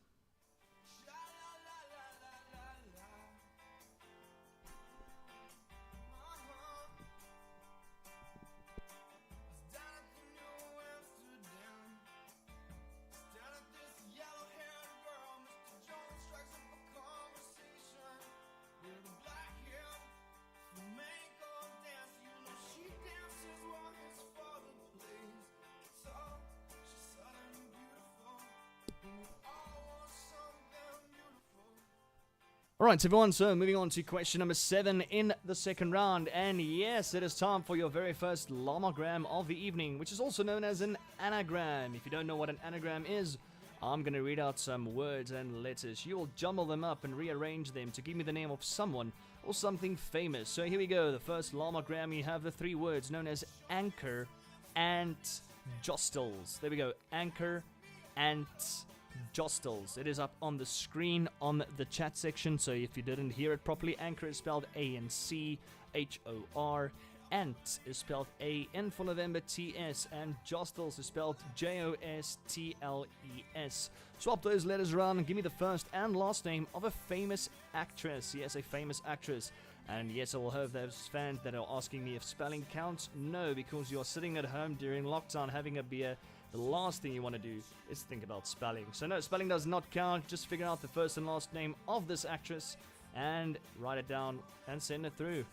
Speaker 1: Alright everyone, so moving on to question number 7 in the second round. And yes, it is time for your very first Llamagram of the evening, which is also known as an anagram. If you don't know what an anagram is, I'm going to read out some words and letters. You will jumble them up and rearrange them to give me the name of someone or something famous. So here we go. The first Llamagram, you have the 3 words known as anchor, ant, jostles. There we go. Anchor, ant, jostles. It is up on the screen on the chat section, so if you didn't hear it properly, anchor is spelled A-N-C-H-O-R, ant is spelled A-N for November, T-S, and jostles is spelled J-O-S-T-L-E-S. Swap those letters around and give me the first and last name of a famous actress. Yes, a famous actress. And yes, I will have those fans that are asking me if spelling counts. No, because you're sitting at home during lockdown having a beer. The last thing you want to do is think about spelling. So no, spelling does not count. Just figure out the first and last name of this actress and write it down and send it through.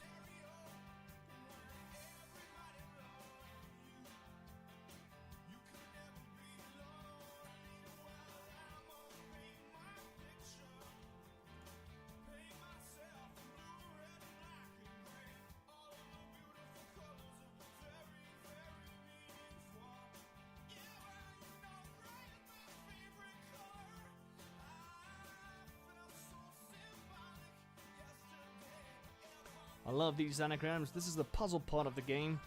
Speaker 1: I love these anagrams. This is the puzzle part of the game.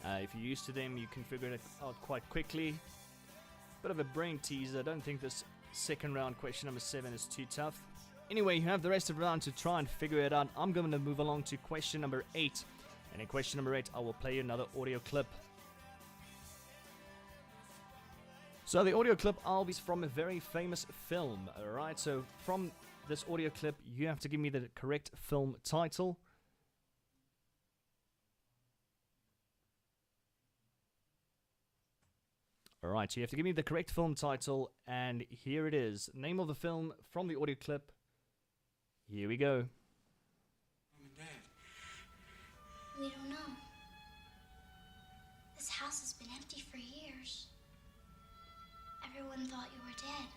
Speaker 1: If you're used to them, you can figure it out quite quickly. Bit of a brain teaser. I don't think this second round question number 7 is too tough. Anyway, you have the rest of the round to try and figure it out. I'm going to move along to question number 8. And in question number 8, I will play you another audio clip. So the audio clip I'll be from a very famous film. Alright, so from this audio clip, you have to give me the correct film title. Alright, so you have to give me the correct film title, and here it is. Name of the film from the audio clip. Here we go.
Speaker 5: Mom and Dad.
Speaker 3: We don't know. This house has been empty for years. Everyone thought you were dead.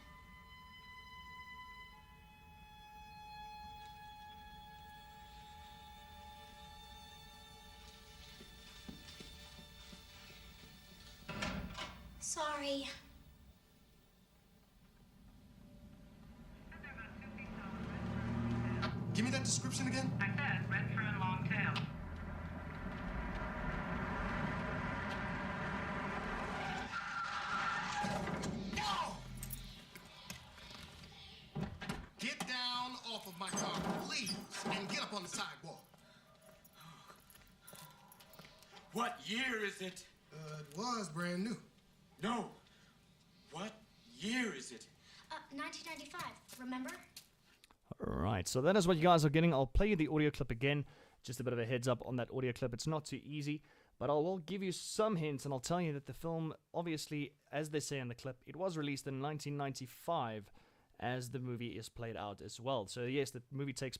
Speaker 3: Sorry.
Speaker 4: Give me that description again.
Speaker 6: I said rent-free
Speaker 4: sidewalk.
Speaker 6: What year is it?
Speaker 4: It was brand new.
Speaker 6: No. What year is it?
Speaker 3: 1995, remember?
Speaker 1: Alright, so that is what you guys are getting. I'll play you the audio clip again. Just a bit of a heads up on that audio clip. It's not too easy, but I will give you some hints, and I'll tell you that the film, obviously, as they say in the clip, it was released in 1995 as the movie is played out as well. So yes, the movie takes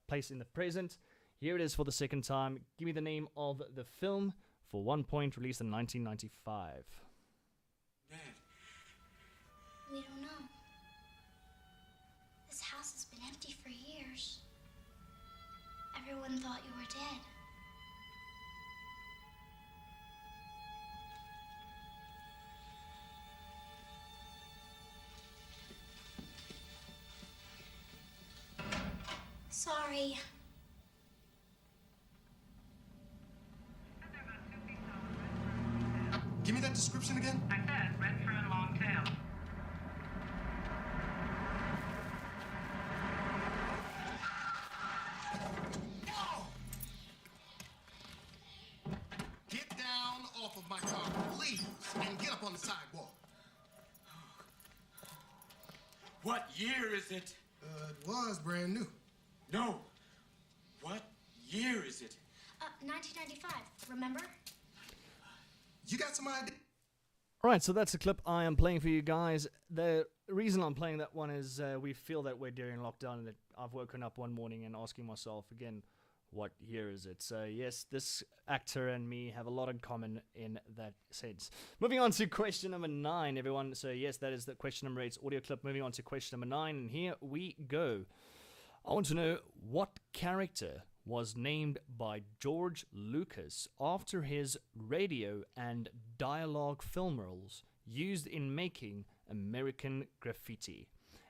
Speaker 1: place in the present. Here it is for the second time. Give me the name of the film for 1 point, released in 1995.
Speaker 6: Dad.
Speaker 3: We don't know. This house has been empty for years. Everyone thought you were dead. Sorry.
Speaker 4: Give me that description again.
Speaker 7: I said red fur and long tail.
Speaker 4: Get down off of my car, please, and get up on the sidewalk.
Speaker 6: What year is it?
Speaker 4: It was brand new.
Speaker 6: No. What year is it?
Speaker 3: 1995, remember?
Speaker 4: You got some idea?
Speaker 1: Alright, so that's the clip I am playing for you guys. The reason I'm playing that one is we feel that we're during lockdown, and that I've woken up one morning and asking myself again, what year is it? So yes, this actor and me have a lot in common in that sense. Moving on to question number 9, everyone. So yes, that is the question number 8's audio clip. Moving on to question number 9, and here we go. I want to know, what character was named by George Lucas after his radio and dialogue film roles used in making American Graffiti?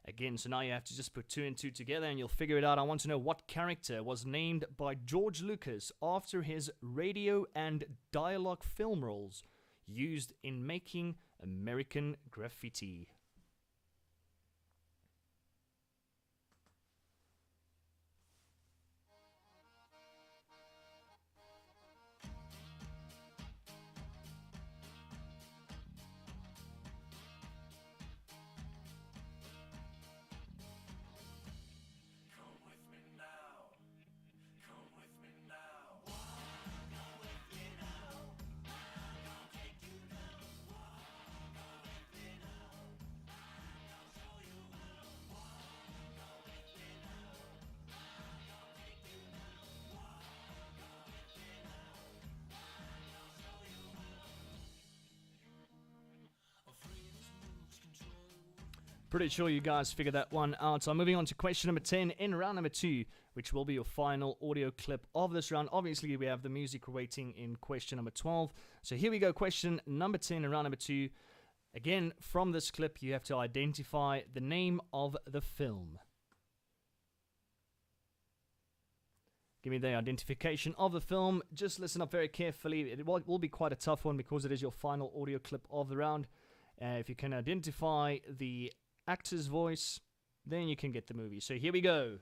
Speaker 1: Again, so now you have to just put 2 and 2 together and you'll figure it out. I want to know what character was named by George Lucas after his radio and dialogue film roles used in making American Graffiti. Pretty sure you guys figured that one out. So I'm moving on to question number 10 in round number 2, which will be your final audio clip of this round. Obviously, we have the music waiting in question number 12. So here we go, question number 10 in round number 2. Again, from this clip, you have to identify the name of the film. Give me the identification of the film. Just listen up very carefully. It will be quite a tough one because it is your final audio clip of the round. If you can identify the actor's voice, then you can get the movie. So here we go.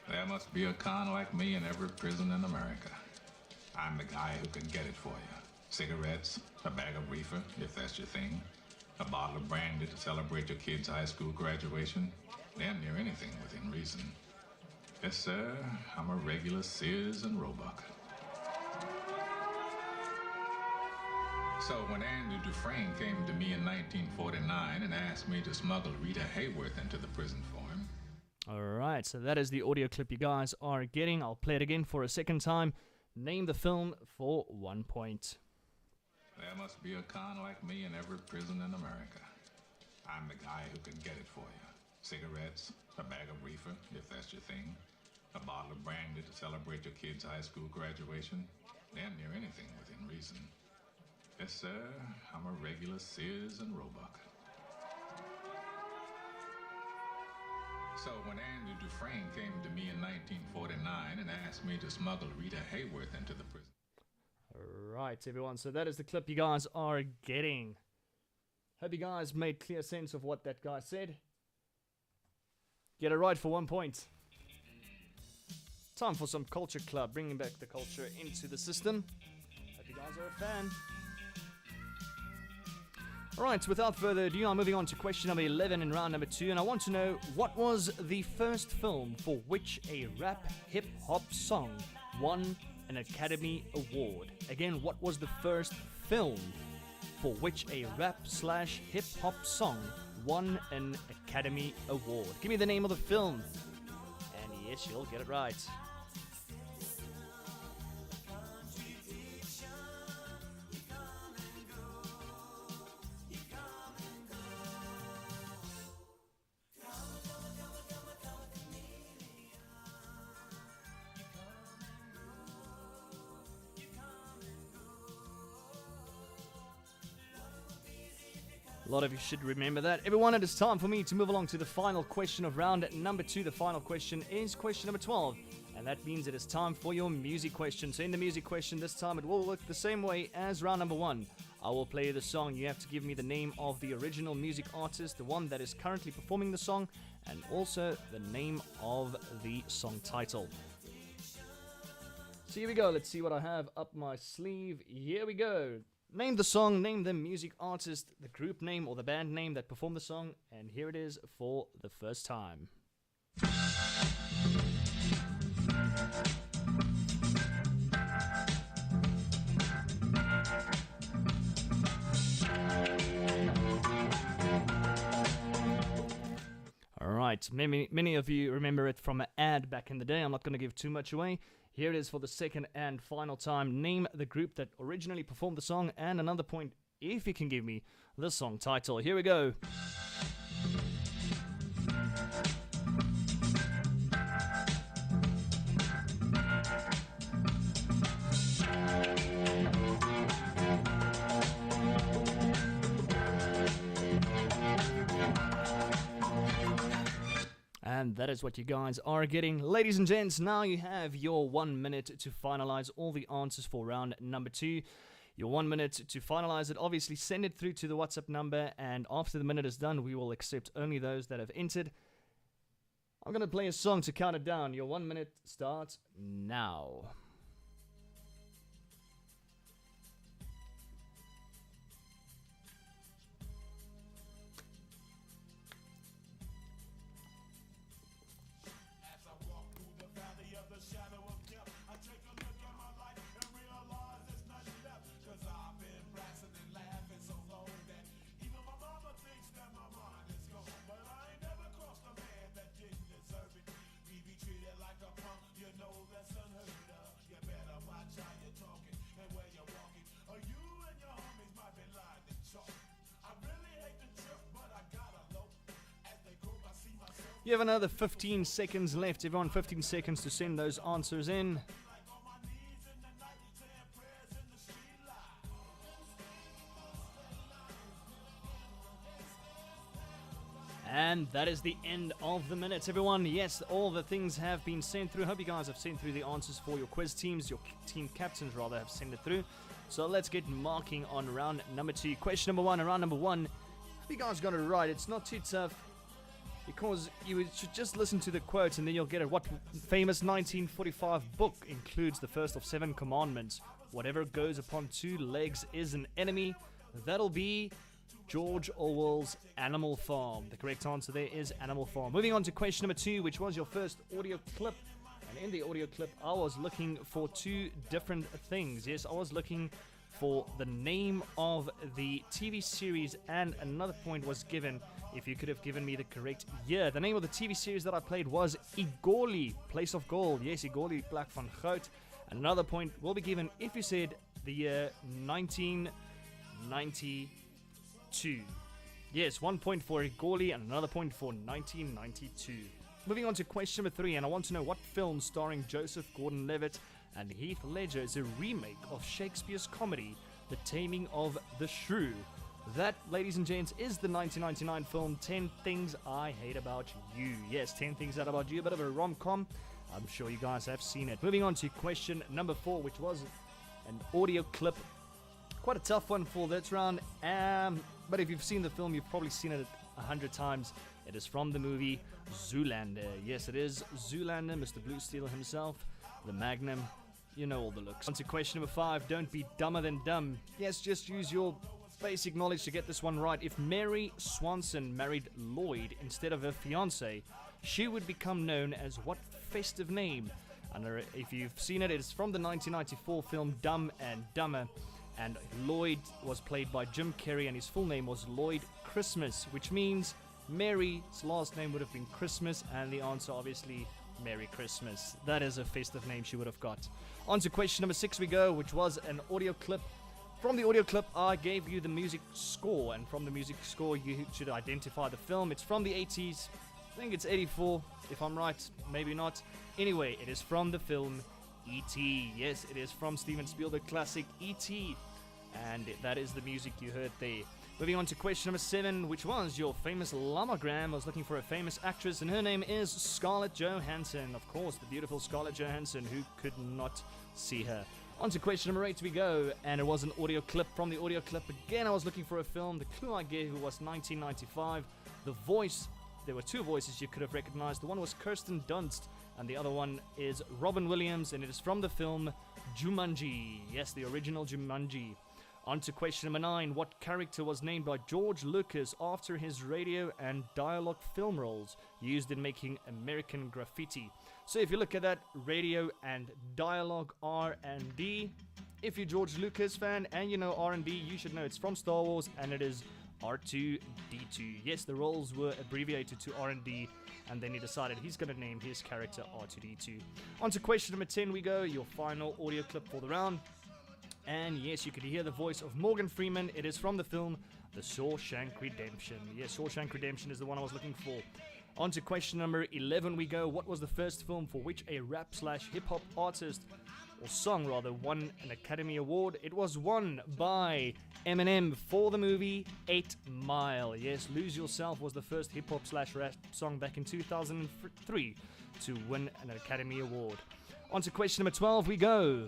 Speaker 8: There must be a con like me in every prison in America. I'm the guy who can get it for you. Cigarettes, a bag of reefer, if that's your thing, a bottle of brandy to celebrate your kid's high school graduation, damn near anything within reason. Yes, sir, I'm a regular Sears and Roebuck. So when Andrew Dufresne came to me in 1949 and asked me to smuggle Rita Hayworth into the prison for him.
Speaker 1: Alright, so that is the audio clip you guys are getting. I'll play it again for a second time. Name the film for 1 point.
Speaker 8: There must be a con like me in every prison in America. I'm the guy who can get it for you. Cigarettes, a bag of reefer, if that's your thing, a bottle of brandy to celebrate your kid's high school graduation, damn near anything within reason. Yes, sir, I'm a regular Sears and Roebuck. So when Andrew Dufresne came to me in 1949 and asked me to smuggle Rita Hayworth into the prison.
Speaker 1: Alright, everyone, so that is the clip you guys are getting. Hope you guys made clear sense of what that guy said. Get it right for 1 point. Time for some Culture Club, bringing back the culture into the system. Hope you guys are a fan. Alright, without further ado, I'm moving on to question number 11 in round number 2, and I want to know, what was the first film for which a rap hip-hop song won an Academy Award? Again, what was the first film for which a rap/hip-hop song won an Academy Award? Give me the name of the film, and yes, you'll get it right. A lot of you should remember that. Everyone, it is time for me to move along to the final question of round number 2. The final question is question number 12. And that means it is time for your music question. So in the music question this time, it will work the same way as round number 1. I will play the song. You have to give me the name of the original music artist, the one that is currently performing the song, and also the name of the song title. So here we go. Let's see what I have up my sleeve. Here we go. Name the song, name the music artist, the group name or the band name that performed the song, and here it is for the first time. Alright, many of you remember it from an ad back in the day. I'm not going to give too much away. Here it is for the second and final time. Name the group that originally performed the song, and another point if you can give me the song title. Here we go. And that is what you guys are getting. Ladies and gents, now you have your 1 minute to finalize all the answers for round number 2. Your 1 minute to finalize it. Obviously, send it through to the WhatsApp number, and after the minute is done, we will accept only those that have entered. I'm going to play a song to count it down. Your 1 minute starts now. You have another 15 seconds left. Everyone, 15 seconds to send those answers in. And that is the end of the minutes, everyone. Yes, all the things have been sent through. Hope you guys have sent through the answers for your quiz teams. Your team captains, rather, have sent it through. So let's get marking on round number 2. Question number 1, round number 1. Hope you guys got it right. It's not too tough, because you should just listen to the quote and then you'll get it. What famous 1945 book includes the first of 7 commandments? Whatever goes upon 2 legs is an enemy. That'll be George Orwell's Animal Farm. The correct answer there is Animal Farm. Moving on to question number 2, which was your first audio clip. And in the audio clip, I was looking for 2 different things. Yes, I was looking for the name of the TV series, and another point was given if you could have given me the correct year. The name of the TV series that I played was Igoli, Place of Gold. Yes, Igoli, Plek van Goud. Another point will be given if you said the year 1992. Yes, 1 point for Igoli and another point for 1992. Moving on to question number 3, and I want to know what film starring Joseph Gordon-Levitt and Heath Ledger is a remake of Shakespeare's comedy, The Taming of the Shrew. That, ladies and gents, is the 1999 film 10 Things I Hate About You. Yes, 10 Things I Hate About You, a bit of a rom-com. I'm sure you guys have seen it. Moving on to question number 4, which was an audio clip. Quite a tough one for this round, but if you've seen the film, you've probably seen it 100 times. It is from the movie Zoolander. Yes, it is Zoolander, Mr. Blue Steel himself. the Magnum. You know all the looks. On to question number 5. Don't be dumber than dumb. Yes, just use your basic knowledge to get this one right. If Mary Swanson married Lloyd instead of her fiance, she would become known as what festive name? And if you've seen it, it's from the 1994 film Dumb and Dumber. And Lloyd was played by Jim Carrey, and his full name was Lloyd Christmas, which means Mary's last name would have been Christmas, and the answer obviously Merry Christmas. That is a festive name she would have got. On to question number 6 we go, which was an audio clip. From the audio clip, I gave you the music score, and from the music score, you should identify the film. It's from the 80s. I think it's 84, if I'm right. Maybe not. Anyway, it is from the film E.T. Yes, it is from Steven Spielberg classic E.T. And that is the music you heard there. Moving on to question number 7, which was your famous Llamagram. I was looking for a famous actress, and her name is Scarlett Johansson. Of course, the beautiful Scarlett Johansson, who could not see her. On to question number 8 we go, and it was an audio clip. From the audio clip, again, I was looking for a film. The clue I gave was 1995. The voice, there were 2 voices you could have recognized. The one was Kirsten Dunst, and the other one is Robin Williams, and it is from the film Jumanji. Yes, the original Jumanji. On to question number 9. What character was named by George Lucas after his radio and dialogue film roles used in making American Graffiti? So if you look at that, radio and dialogue, R&D. If you're George Lucas fan and you know R&D, you should know it's from Star Wars, and it is R2-D2. Yes, the roles were abbreviated to R&D, and then he decided he's going to name his character R2-D2. On to question number 10 we go, your final audio clip for the round. And yes, you could hear the voice of Morgan Freeman. It is from the film The Shawshank Redemption. Yes, Shawshank Redemption is the one I was looking for. On to question number 11 we go. What was the first film for which a rap/hip-hop artist, or song rather, won an Academy Award? It was won by Eminem for the movie 8 Mile. Yes, Lose Yourself was the first hip-hop/rap song back in 2003 to win an Academy Award. On to question number 12 we go.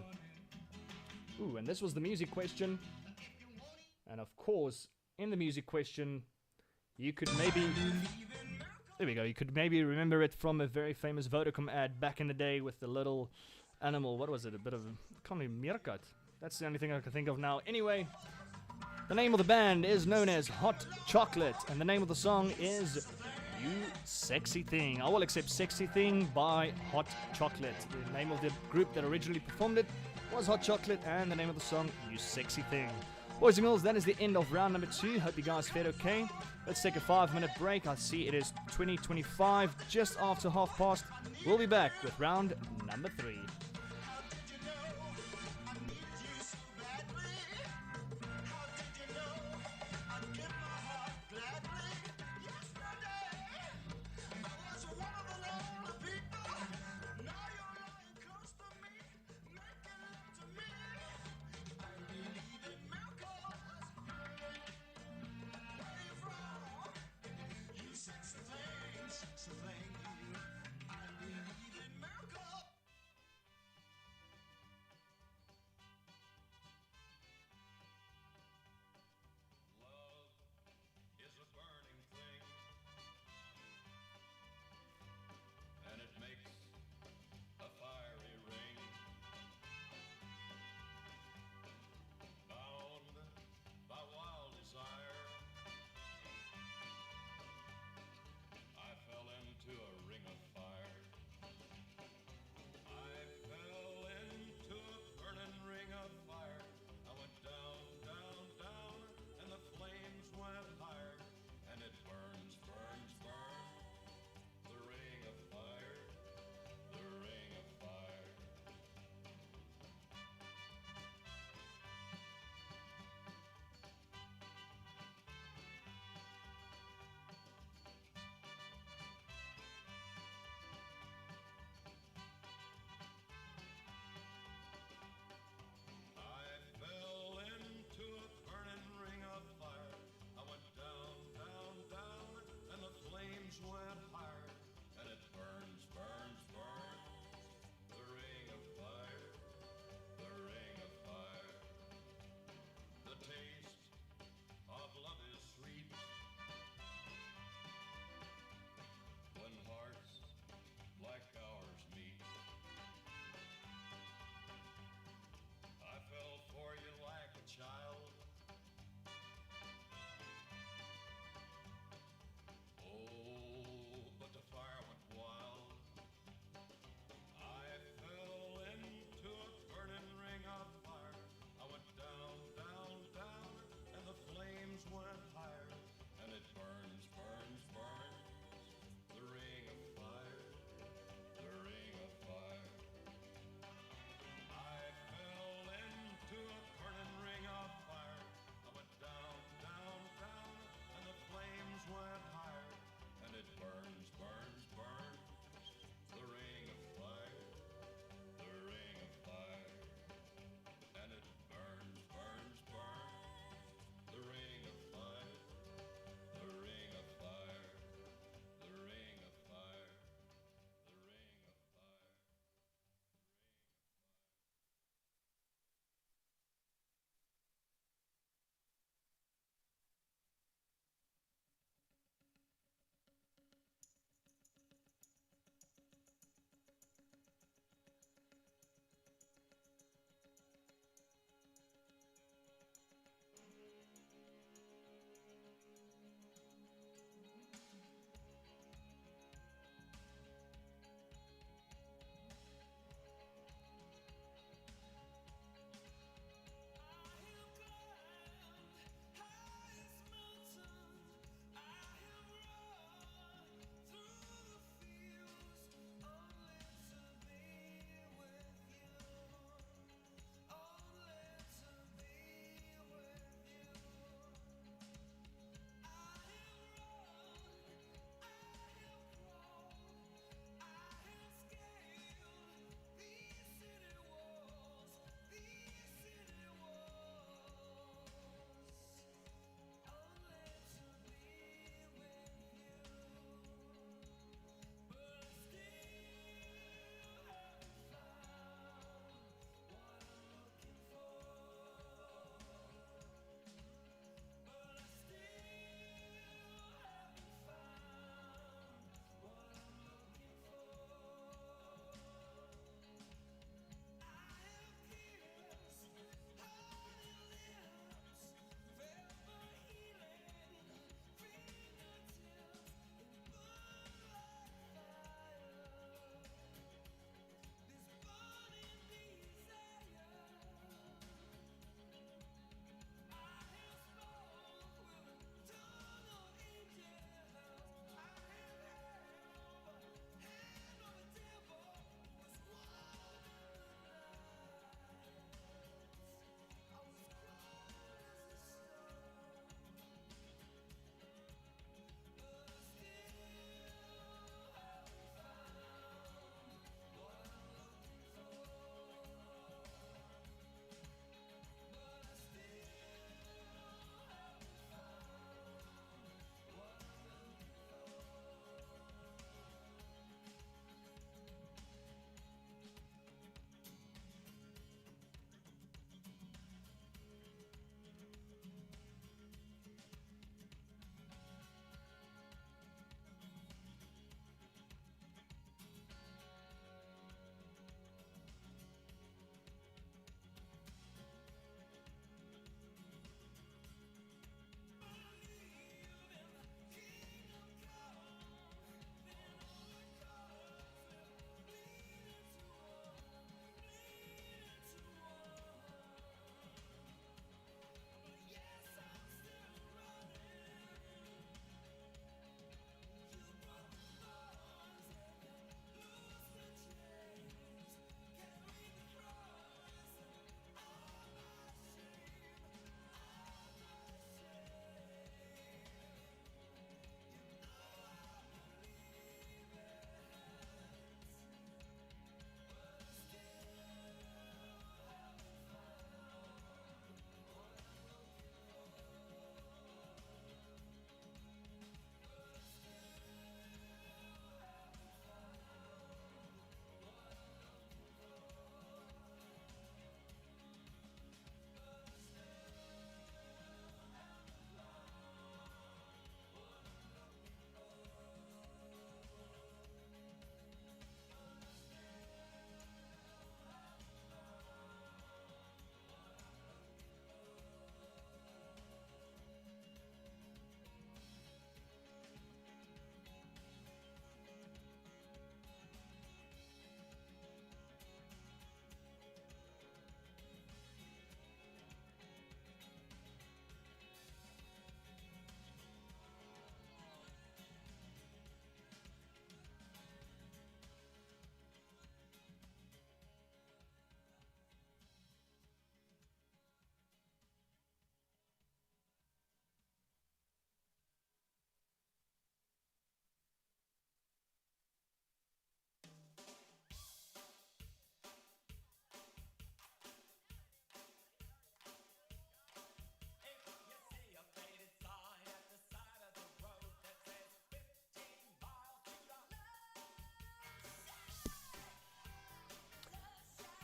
Speaker 1: Ooh, and this was the music question. And of course, in the music question, you could maybe... There we go. You could maybe remember it from a very famous Vodacom ad back in the day with the little animal. What was it? A bit of... I can't even meerkat. That's the only thing I can think of now. Anyway, the name of the band is known as Hot Chocolate. And the name of the song is You Sexy Thing. I will accept Sexy Thing by Hot Chocolate. The name of the group that originally performed it was Hot Chocolate, and the name of the song, You Sexy Thing. Boys and girls, that is the end of round number 2. Hope you guys fared okay. Let's take a 5-minute break. I see it is 20:25, just after 1:30. We'll be back with round number 3.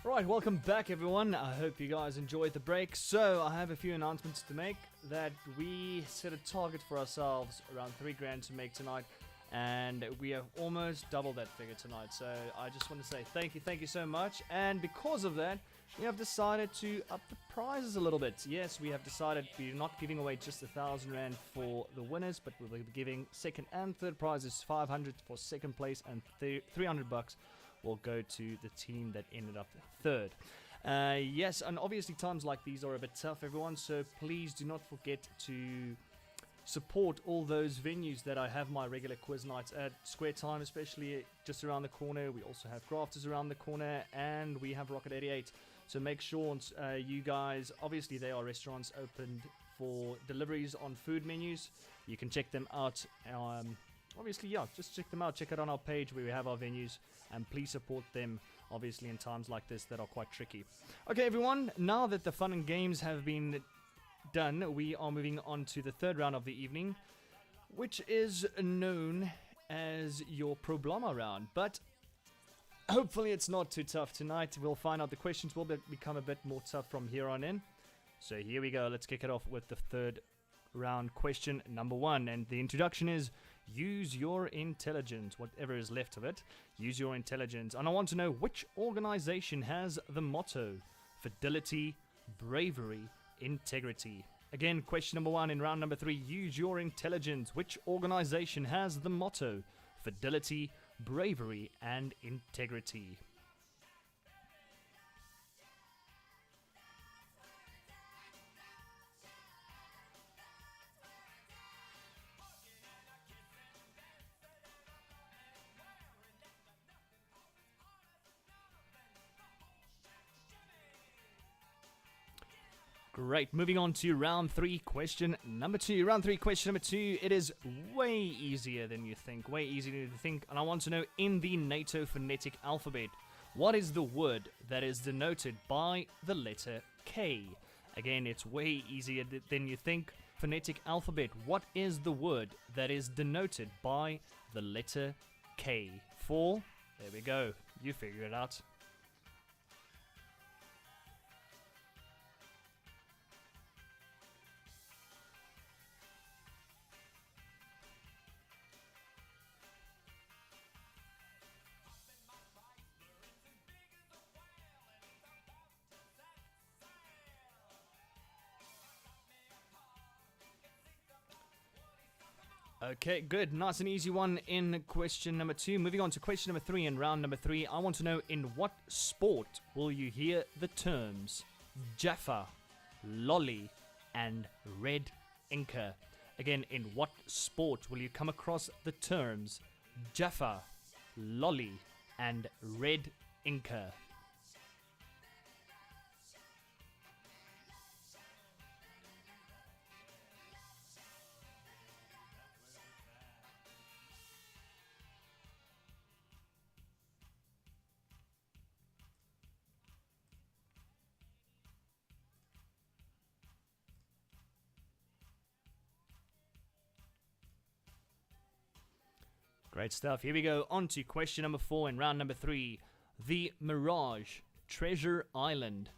Speaker 1: Right, welcome back everyone. I hope you guys enjoyed the break. So I have a few announcements to make. That we set a target for ourselves around 3 grand to make tonight, and we have almost doubled that figure tonight. So I just want to say thank you so much. And because of that, we have decided to up the prizes a little bit. Yes, we have decided we're not giving away just 1,000 rand for the winners, but we'll be giving second and third prizes. 500 for second place and 300 bucks will go to the team that ended up third. Yes, and obviously times like these are a bit tough, everyone, so please do not forget to support all those venues that I have my regular quiz nights at. Square Time, especially just around the corner. We also have Crafters around the corner, and we have Rocket 88. So make sure you guys, obviously they are restaurants opened for deliveries on food menus. You can check them out. Obviously, yeah, just check them out. Check it on our page where we have our venues, and please support them, obviously, in times like this that are quite tricky. Okay, everyone, now that the fun and games have been done, we are moving on to the third round of the evening, which is known as your Problema round. But hopefully it's not too tough tonight. We'll find out. The questions will become a bit more tough from here on in. So here we go. Let's kick it off with the third round question number 1. And the introduction is: use your intelligence. Whatever is left of it, use your intelligence. And I want to know which organization has the motto fidelity, bravery, integrity. Again, question number 1 in round number 3. Use your intelligence. Which organization has the motto fidelity, bravery, and integrity? Great, moving on to round 3, question number 2. Round 3, question number 2. It is way easier than you think, and I want to know, in the NATO phonetic alphabet, what is the word that is denoted by the letter K? Again, it's way easier than you think. Phonetic alphabet, what is the word that is denoted by the letter K? 4, there we go, you figure it out. Okay, good. Nice and easy one in question number 2. Moving on to question number 3 in round number 3. I want to know, in what sport will you hear the terms Jaffa, Lolly, and Red Inca? Again, in what sport will you come across the terms Jaffa, Lolly, and Red Inca? Great stuff. Here we go. On to question number 4 in round number 3. The Mirage, Treasure Island,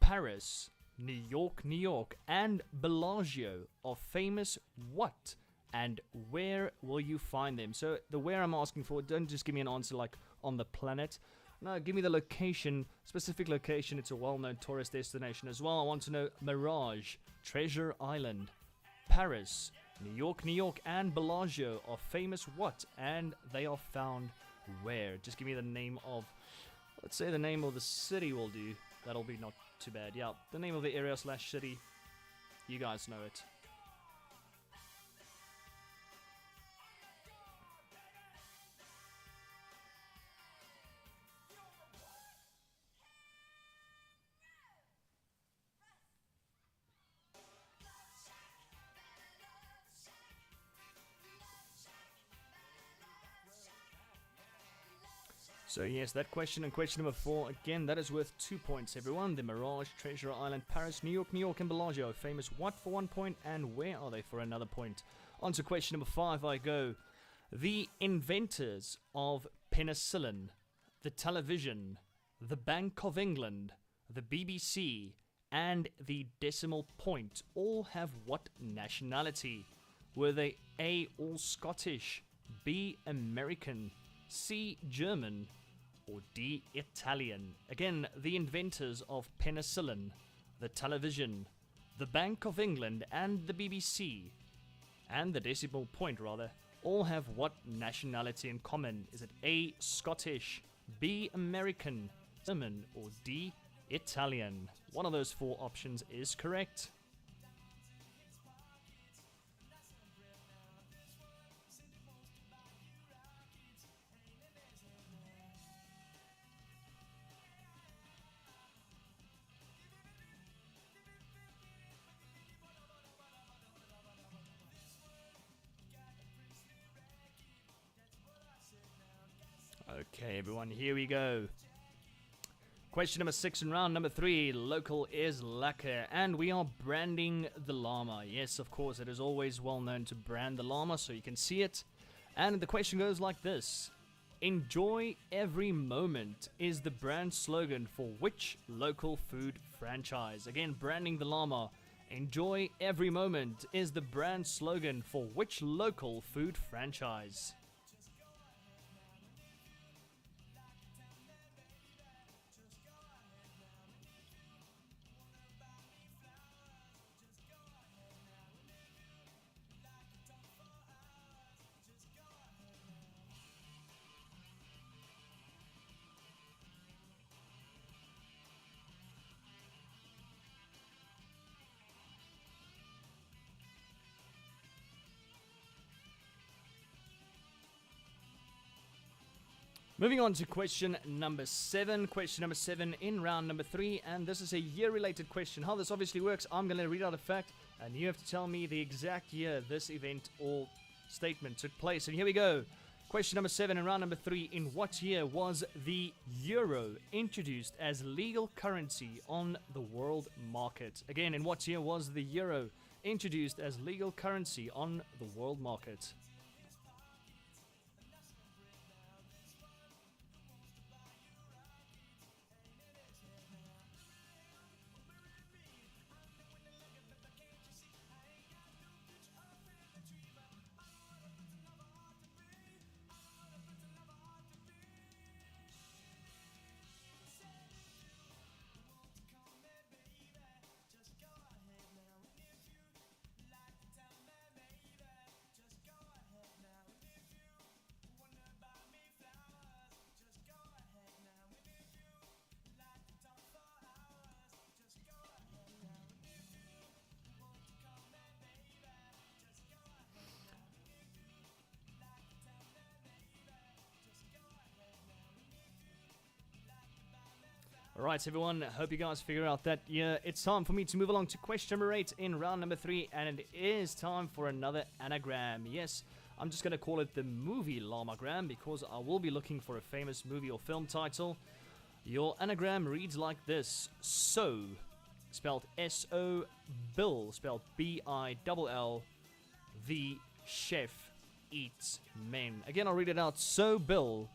Speaker 1: Paris, New York, and Bellagio are famous what? And where will you find them? So the where I'm asking for, don't just give me an answer like on the planet. No, give me the location, specific location. It's a well-known tourist destination as well. I want to know Mirage, Treasure Island, Paris, New York, and Bellagio are famous what? And they are found where? Just give me the name of, let's say the name of the city will do. That'll be not too bad. Yeah, the name of the area / city. You guys know it. So yes, that question and question number 4, again, that is worth 2 points, everyone. The Mirage, Treasure Island, Paris, New York, and Bellagio. Famous what for 1 point, and where are they for another point? On to question number 5 I go. The inventors of penicillin, the television, the Bank of England, the BBC, and the Decimal Point all have what nationality? Were they A. all Scottish, B. American, C. German, or D. Italian? Again, the inventors of penicillin, the television, the Bank of England, and the BBC, and the Decimal Point rather, all have what nationality in common? Is it A. Scottish, B. American, German, or D. Italian? One of those four options is correct. Okay, everyone, here we go. Question number 6 in round number 3. Local is lekker. And we are branding the llama. Yes, of course, it is always well known to brand the llama so you can see it. And the question goes like this. Enjoy every moment is the brand slogan for which local food franchise? Again, branding the llama. Enjoy every moment is the brand slogan for which local food franchise? Moving on to question number 7. Question number 7 in round number 3. And this is a year-related question. How this obviously works, I'm going to read out a fact, and you have to tell me the exact year this event or statement took place. And here we go. Question number 7 in round number 3. In what year was the euro introduced as legal currency on the world market? Again, in what year was the euro introduced as legal currency on the world market? Alright everyone, hope you guys figure out that year. It's time for me to move along to question number 8 in round number 3, and it is time for another anagram. Yes, I'm just going to call it the movie llamagram because I will be looking for a famous movie or film title. Your anagram reads like this. So, spelled S-O, Bill, spelled B-I-L-L, the chef eats men. Again, I'll read it out. So, Bill,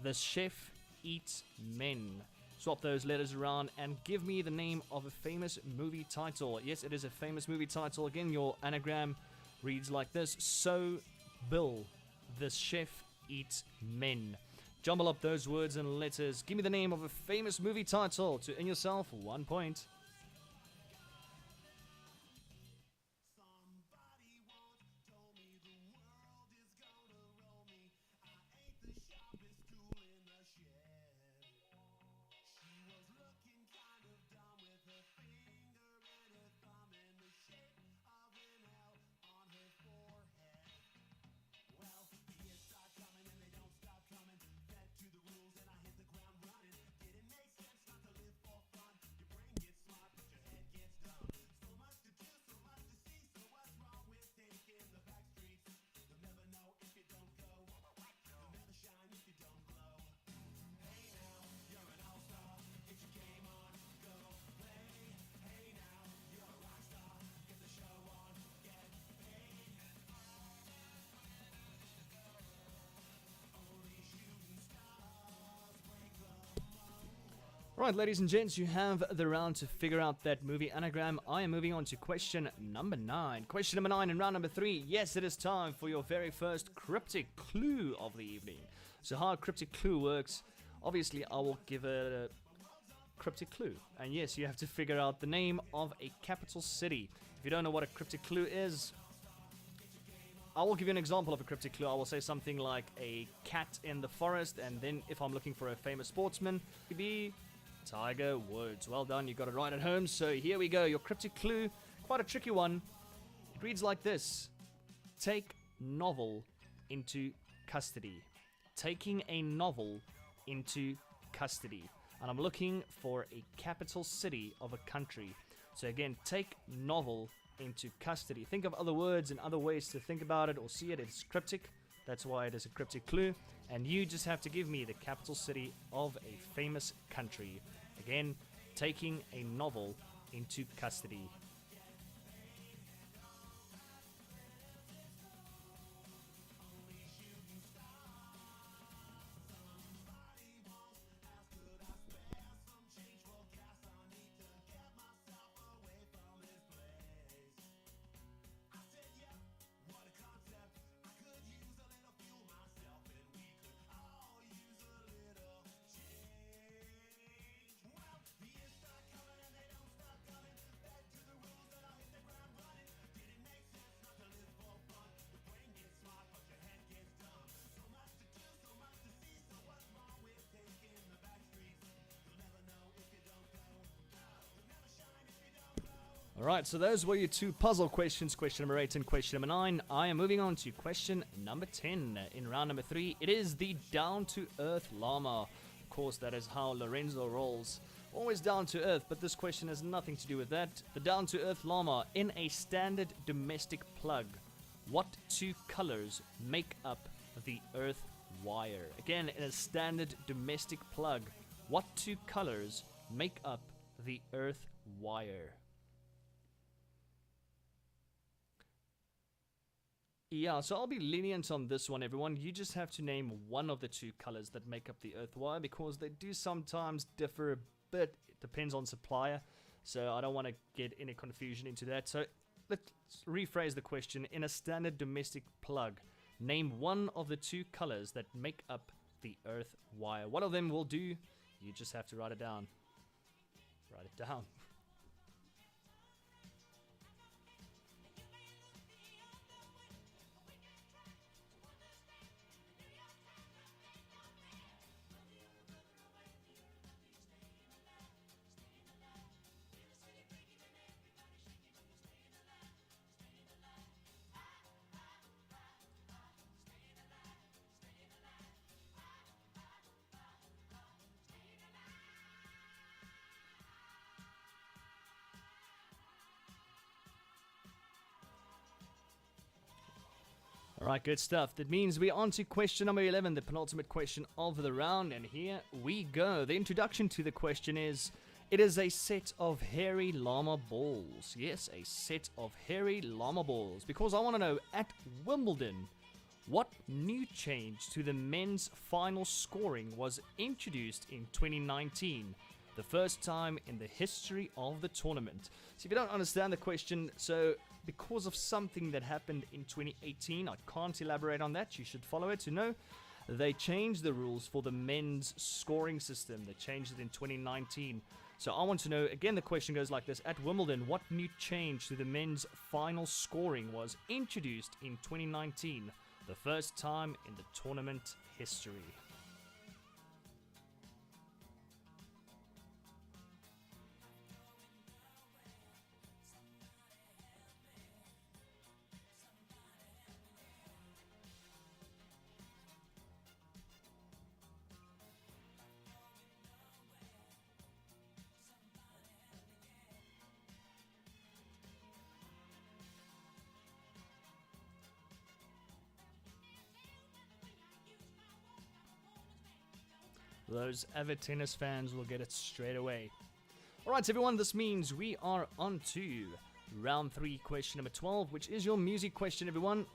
Speaker 1: the chef eats men. Swap those letters around and give me the name of a famous movie title. Yes, it is a famous movie title. Again, your anagram reads like this. So, Bill, the chef eats men. Jumble up those words and letters. Give me the name of a famous movie title to earn yourself 1 point. Alright, ladies and gents, you have the round to figure out that movie anagram. I am moving on to question number 9. Question number 9 in round number 3. Yes, it is time for your very first cryptic clue of the evening. So how a cryptic clue works, obviously I will give a cryptic clue. And yes, you have to figure out the name of a capital city. If you don't know what a cryptic clue is, I will give you an example of a cryptic clue. I will say something like a cat in the forest, and then if I'm looking for a famous sportsman, it could be Tiger Woods. Well done, you got it right at home. So here we go, your cryptic clue, quite a tricky one. It reads like this: take novel into custody. Taking a novel into custody. And I'm looking for a capital city of a country. So again, take novel into custody. Think of other words and other ways to think about it or see it. It's cryptic. That's why it is a cryptic clue. And you just have to give me the capital city of a famous country. Again, taking a novel into custody. Alright, so those were your two puzzle questions, question number 8 and question number 9. I am moving on to question number 10. In round number 3, it is the down-to-earth llama. Of course, that is how Lorenzo rolls. Always down to earth, but this question has nothing to do with that. The down-to-earth llama in a standard domestic plug. What two colors make up the earth wire? Again, in a standard domestic plug, what two colors make up the earth wire? Yeah, so I'll be lenient on this one, everyone. You just have to name one of the two colors that make up the earth wire, because they do sometimes differ a bit. It depends on supplier, so I don't want to get any confusion into that. So let's rephrase the question. In a standard domestic plug, name one of the two colors that make up the earth wire. One of them will do. You just have to write it down. Write it down. Alright, good stuff. That means we're on to question number 11, the penultimate question of the round, and here we go. The introduction to the question is, it is a set of hairy llama balls. Yes, a set of hairy llama balls. Because I want to know, at Wimbledon, what new change to the men's final scoring was introduced in 2019? The first time in the history of the tournament. So if you don't understand the question, so because of something that happened in 2018, I can't elaborate on that, you should follow it to know. They changed the rules for the men's scoring system. They changed it in 2019. So I want to know, again the question goes like this: at Wimbledon, what new change to the men's final scoring was introduced in 2019? The first time in the tournament history. Those avid tennis fans will get it straight away. Alright everyone, this means we are on to round 3, question number 12, which is your music question, everyone.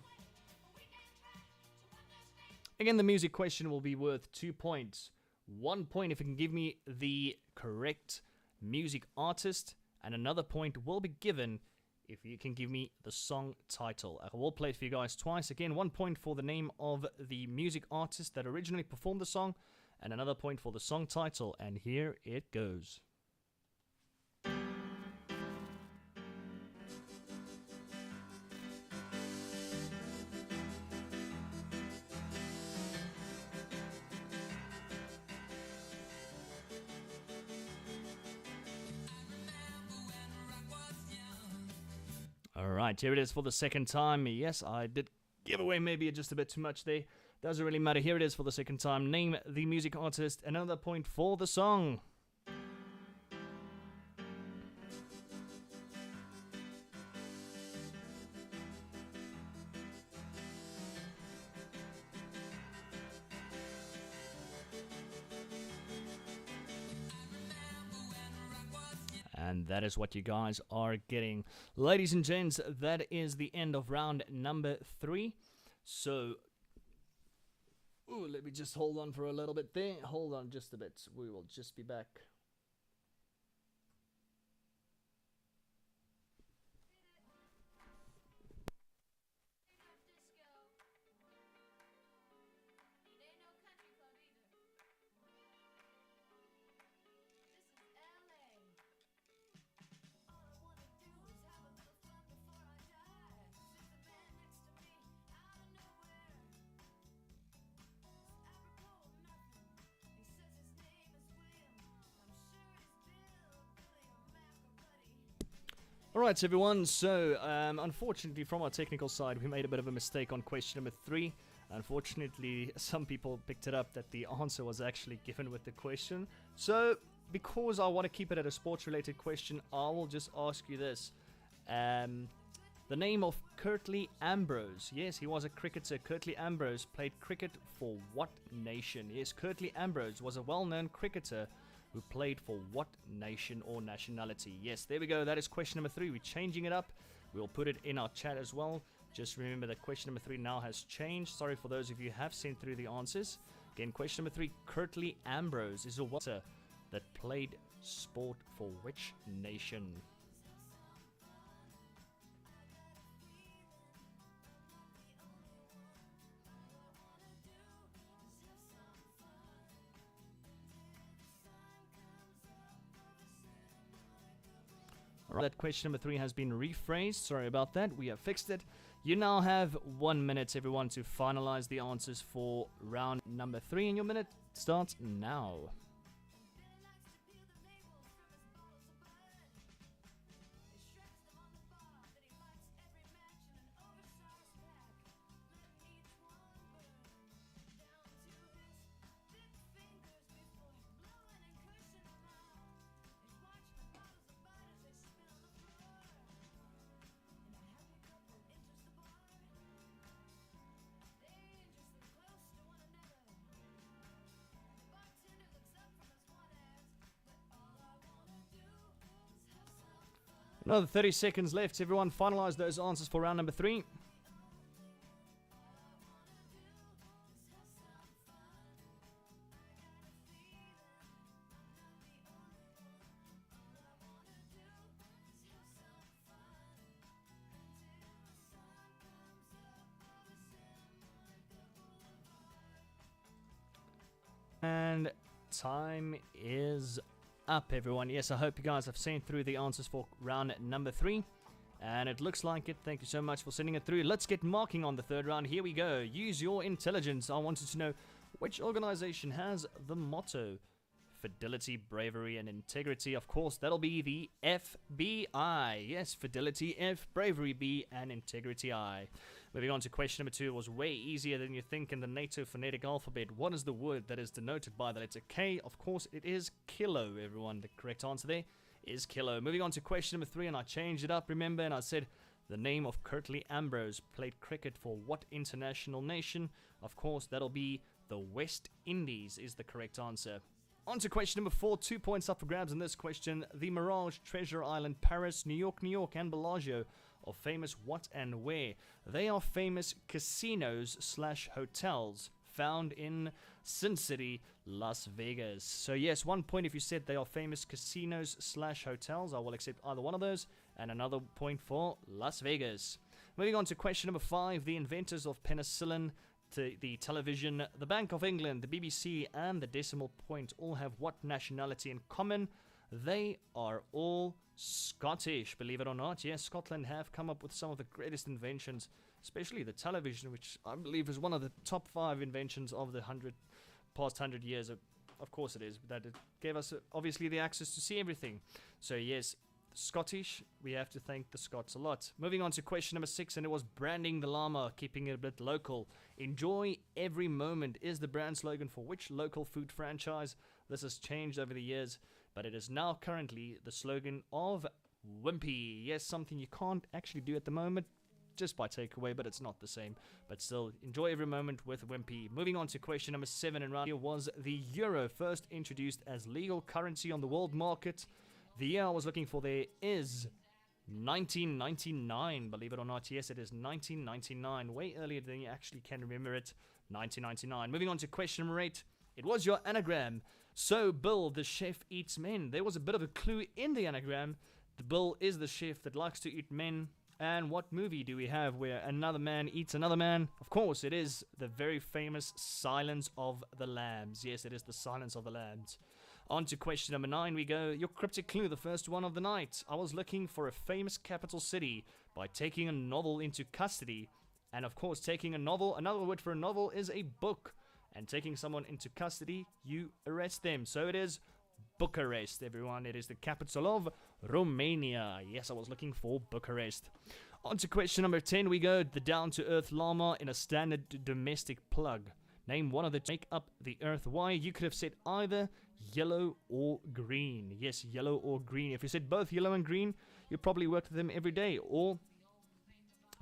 Speaker 1: Again, the music question will be worth 2 points. 1 point if you can give me the correct music artist, and another point will be given if you can give me the song title. I will play it for you guys twice. Again, 1 point for the name of the music artist that originally performed the song, and another point for the song title. And here it goes. Alright, here it is for the second time. Yes, I did give away maybe just a bit too much there. Doesn't really matter. Here it is for the second time. Name the music artist. Another point for the song. And that is what you guys are getting. Ladies and gents, that is the end of round number 3. So, let me just hold on for a little bit there. Hold on just a bit. We will just be back. Alright everyone, so unfortunately from our technical side we made a bit of a mistake on question number 3. Unfortunately some people picked it up that the answer was actually given with the question. So because I want to keep it at a sports related question, I will just ask you this. The name of Curtly Ambrose. Yes, he was a cricketer. Curtly Ambrose played cricket for what nation? Yes, Curtly Ambrose was a well-known cricketer who played for what nation or nationality? Yes, there we go. That is question number 3. We're changing it up. We'll put it in our chat as well. Just remember that question number 3 now has changed. Sorry for those of you who have sent through the answers. Again, question number 3. Curtly Ambrose is a water that played sport for which nation? That question number 3 has been rephrased. Sorry about that. We have fixed it. You now have 1 minute, everyone, to finalize the answers for round number 3, and your minute starts now. Another 30 seconds left. Everyone finalize those answers for round number 3. And time is up, everyone. Yes, I hope you guys have sent through the answers for round number 3. And it looks like it. Thank you so much for sending it through. Let's get marking on the third round. Here we go. Use your intelligence. I wanted to know which organization has the motto Fidelity, Bravery, and Integrity. Of course, that'll be the FBI. Yes, Fidelity F, Bravery B, and Integrity I. Moving on to question number 2. It was way easier than you think in the NATO phonetic alphabet. What is the word that is denoted by the letter K? Of course, it is kilo, everyone. The correct answer there is kilo. Moving on to question number 3, and I changed it up, remember, and I said the name of Curtly Ambrose played cricket for what international nation? Of course, that'll be the West Indies is the correct answer. On to question number 4, 2 points up for grabs in this question. The Mirage, Treasure Island, Paris, New York, and Bellagio are famous what and where? They are famous casinos/hotels found in Sin City, Las Vegas. So yes, 1 point if you said they are famous casinos / hotels. I will accept either one of those. And another point for Las Vegas. Moving on to question number 5. The inventors of penicillin, the television, the Bank of England, the BBC, and the decimal point all have what nationality in common? They are all Scottish, believe it or not. Yes, Scotland have come up with some of the greatest inventions, especially the television, which I believe is one of the top 5 inventions of the past 100 years. Of course it is, that it gave us obviously the access to see everything. So yes, Scottish, we have to thank the Scots a lot. Moving on to question number 6, and it was branding the llama, keeping it a bit local. Enjoy every moment is the brand slogan for which local food franchise? This has changed over the years, but it is now currently the slogan of Wimpy. Yes, something you can't actually do at the moment, just by takeaway, but it's not the same. But still, enjoy every moment with Wimpy. Moving on to question number 7, and right here was the euro, first introduced as legal currency on the world market. The year I was looking for there is 1999, believe it or not. Yes, it is 1999, way earlier than you actually can remember it. 1999. Moving on to question number 8. It was your anagram. So, Bill, the chef eats men. There was a bit of a clue in the anagram. The Bill is the chef that likes to eat men. And what movie do we have where another man eats another man? Of course, it is the very famous Silence of the Lambs. Yes, it is the Silence of the Lambs. On to question number 9 we go. Your cryptic clue, the first one of the night. I was looking for a famous capital city by taking a novel into custody. And of course, taking a novel, another word for a novel is a book. And taking someone into custody, you arrest them. So it is Bucharest, everyone. It is the capital of Romania. Yes, I was looking for Bucharest. On to question number 10 we go. The down-to-earth llama in a standard domestic plug. Name one of the make up the earth. Why? You could have said either yellow or green. Yes, yellow or green. If you said both yellow and green, you probably work with them every day. Or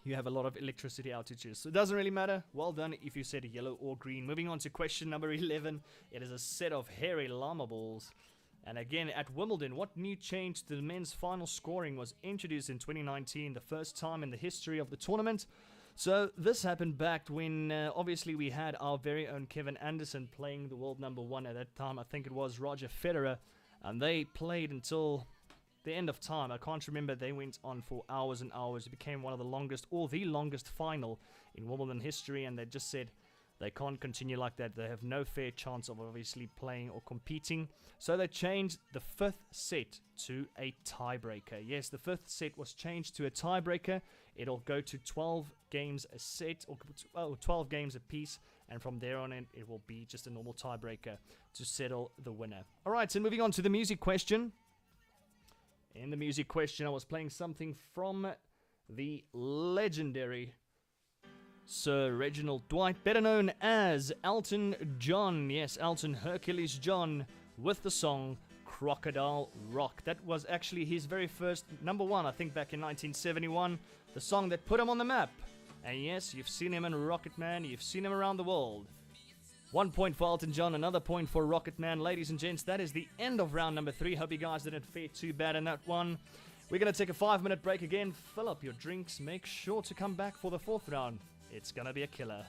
Speaker 1: you have a lot of electricity outages. So it doesn't really matter. Well done if you said yellow or green. Moving on to question number 11. It is a set of hairy llama balls. And again, at Wimbledon, what new change to the men's final scoring was introduced in 2019, the first time in the history of the tournament? So this happened back when obviously we had our very own Kevin Anderson playing the world number 1 at that time. I think it was Roger Federer, and they played until the end of time. I can't remember. They went on for hours and hours. It became one of the longest, or the longest final in Wimbledon history, and they just said they can't continue like that. They have no fair chance of obviously playing or competing. So they changed the 5th set to a tiebreaker. Yes, the 5th set was changed to a tiebreaker. It'll go to 12 games a set, or 12 games a piece, and from there on in, it will be just a normal tiebreaker to settle the winner. Alright, so moving on to the music question. In the music question, I was playing something from the legendary Sir Reginald Dwight, better known as Elton John. Yes, Elton Hercules John, with the song Crocodile Rock. That was actually his very first number 1, I think back in 1971. The song that put him on the map. And yes, you've seen him in Rocket Man, you've seen him around the world. 1 point for Elton John, another point for Rocket Man. Ladies and gents, that is the end of round number 3. Hope you guys didn't fare too bad in that one. We're going to take a 5-minute break again. Fill up your drinks. Make sure to come back for the 4th round. It's going to be a killer.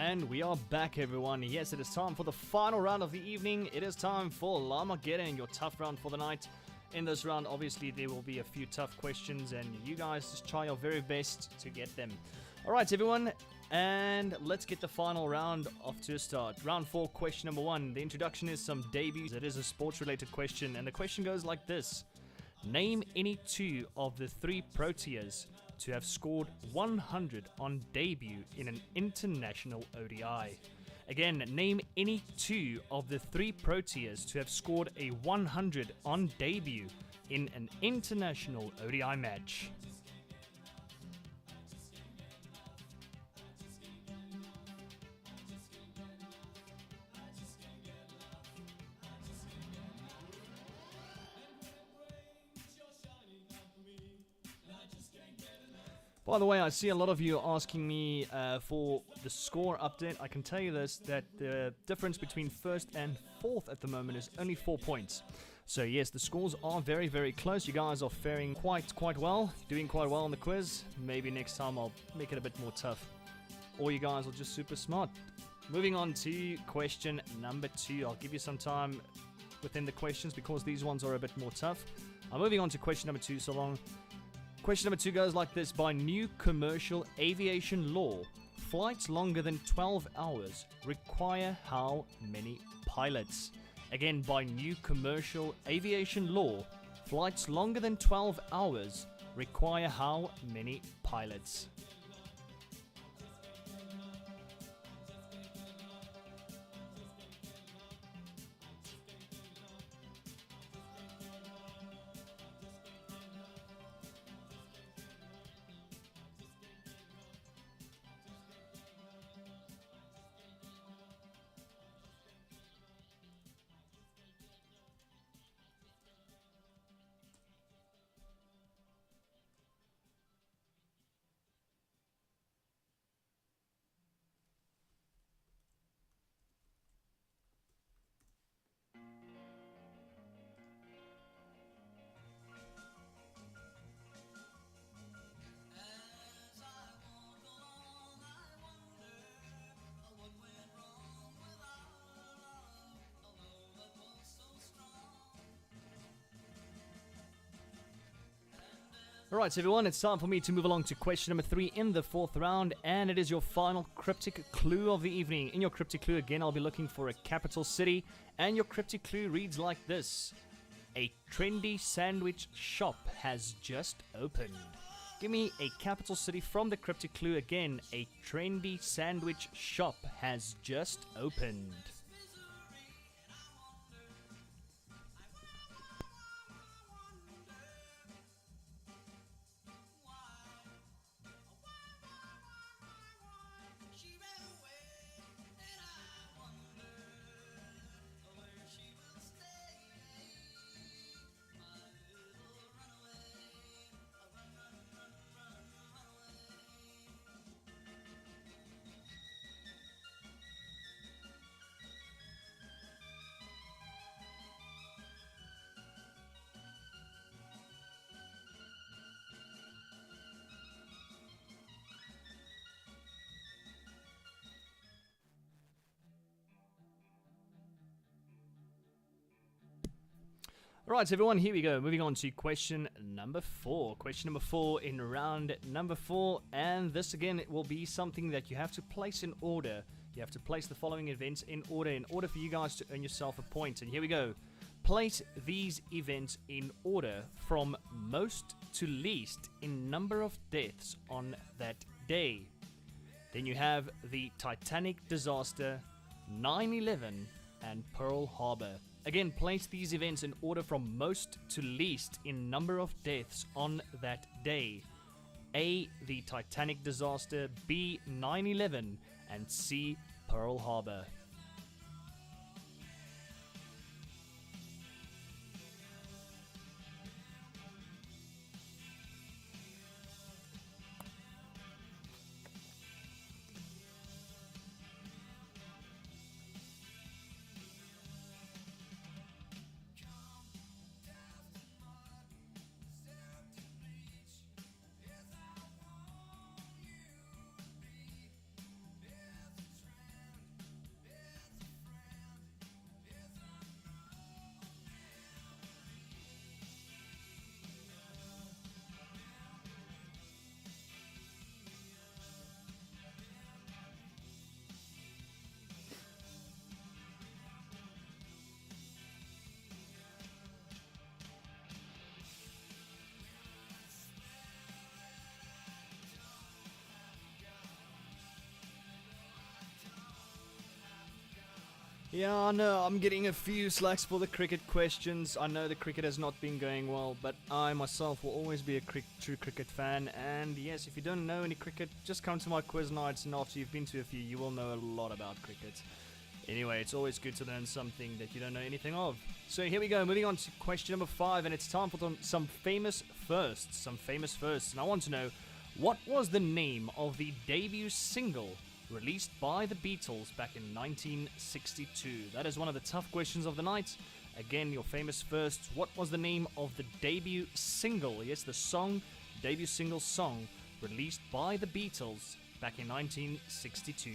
Speaker 1: And we are back, everyone. Yes, it is time for the final round of the evening. It is time for Llama Getting, your tough round for the night. In this round, obviously, there will be a few tough questions, and you guys just try your very best to get them. Alright, everyone, and let's get the final round off to a start. Round 4, question number 1. The introduction is some debuts. It is a sports-related question, and the question goes like this. Name any 2 of the 3 Proteas to have scored 100 on debut in an international ODI. Again, name any 2 of the 3 Proteas to have scored a 100 on debut in an international ODI match. By the way, I see a lot of you asking me for the score update. I can tell you this, that the difference between first and fourth at the moment is only 4 points. So yes, the scores are very, very close. You guys are faring quite well, doing quite well on the quiz. Maybe next time I'll make it a bit more tough. Or you guys are just super smart. Moving on to question number 2. I'll give you some time within the questions because these ones are a bit more tough. I'm moving on to question number 2 so long. Question number 2 goes like this. By new commercial aviation law, flights longer than 12 hours require how many pilots? Again, by new commercial aviation law, flights longer than 12 hours require how many pilots? Alright, everyone, it's time for me to move along to question number 3 in the 4th round, and it is your final cryptic clue of the evening. In your cryptic clue, again, I'll be looking for a capital city, and your cryptic clue reads like this. A trendy sandwich shop has just opened. Give me a capital city from the cryptic clue. Again, a trendy sandwich shop has just opened. Alright, everyone, here we go. Moving on to question number 4. Question number 4 in round number 4. And this, again, it will be something that you have to place in order. You have to place the following events in order for you guys to earn yourself a point. And here we go. Place these events in order from most to least in number of deaths on that day. Then you have the Titanic disaster, 9/11, and Pearl Harbor. Again, place these events in order from most to least in number of deaths on that day. A. The Titanic disaster, B. 9/11, and C. Pearl Harbor. Yeah, I know, I'm getting a few slacks for the cricket questions. I know the cricket has not been going well, but I myself will always be a true cricket fan. And yes, if you don't know any cricket, just come to my quiz nights, and after you've been to a few, you will know a lot about cricket. Anyway, it's always good to learn something that you don't know anything of. So here we go, moving on to question number 5, and it's time for some famous firsts. And I want to know, what was the name of the debut single released by the Beatles back in 1962? That is one of the tough questions of the night. Again, your famous firsts. What was the name of the debut single? Yes, the debut single song released by the Beatles back in 1962.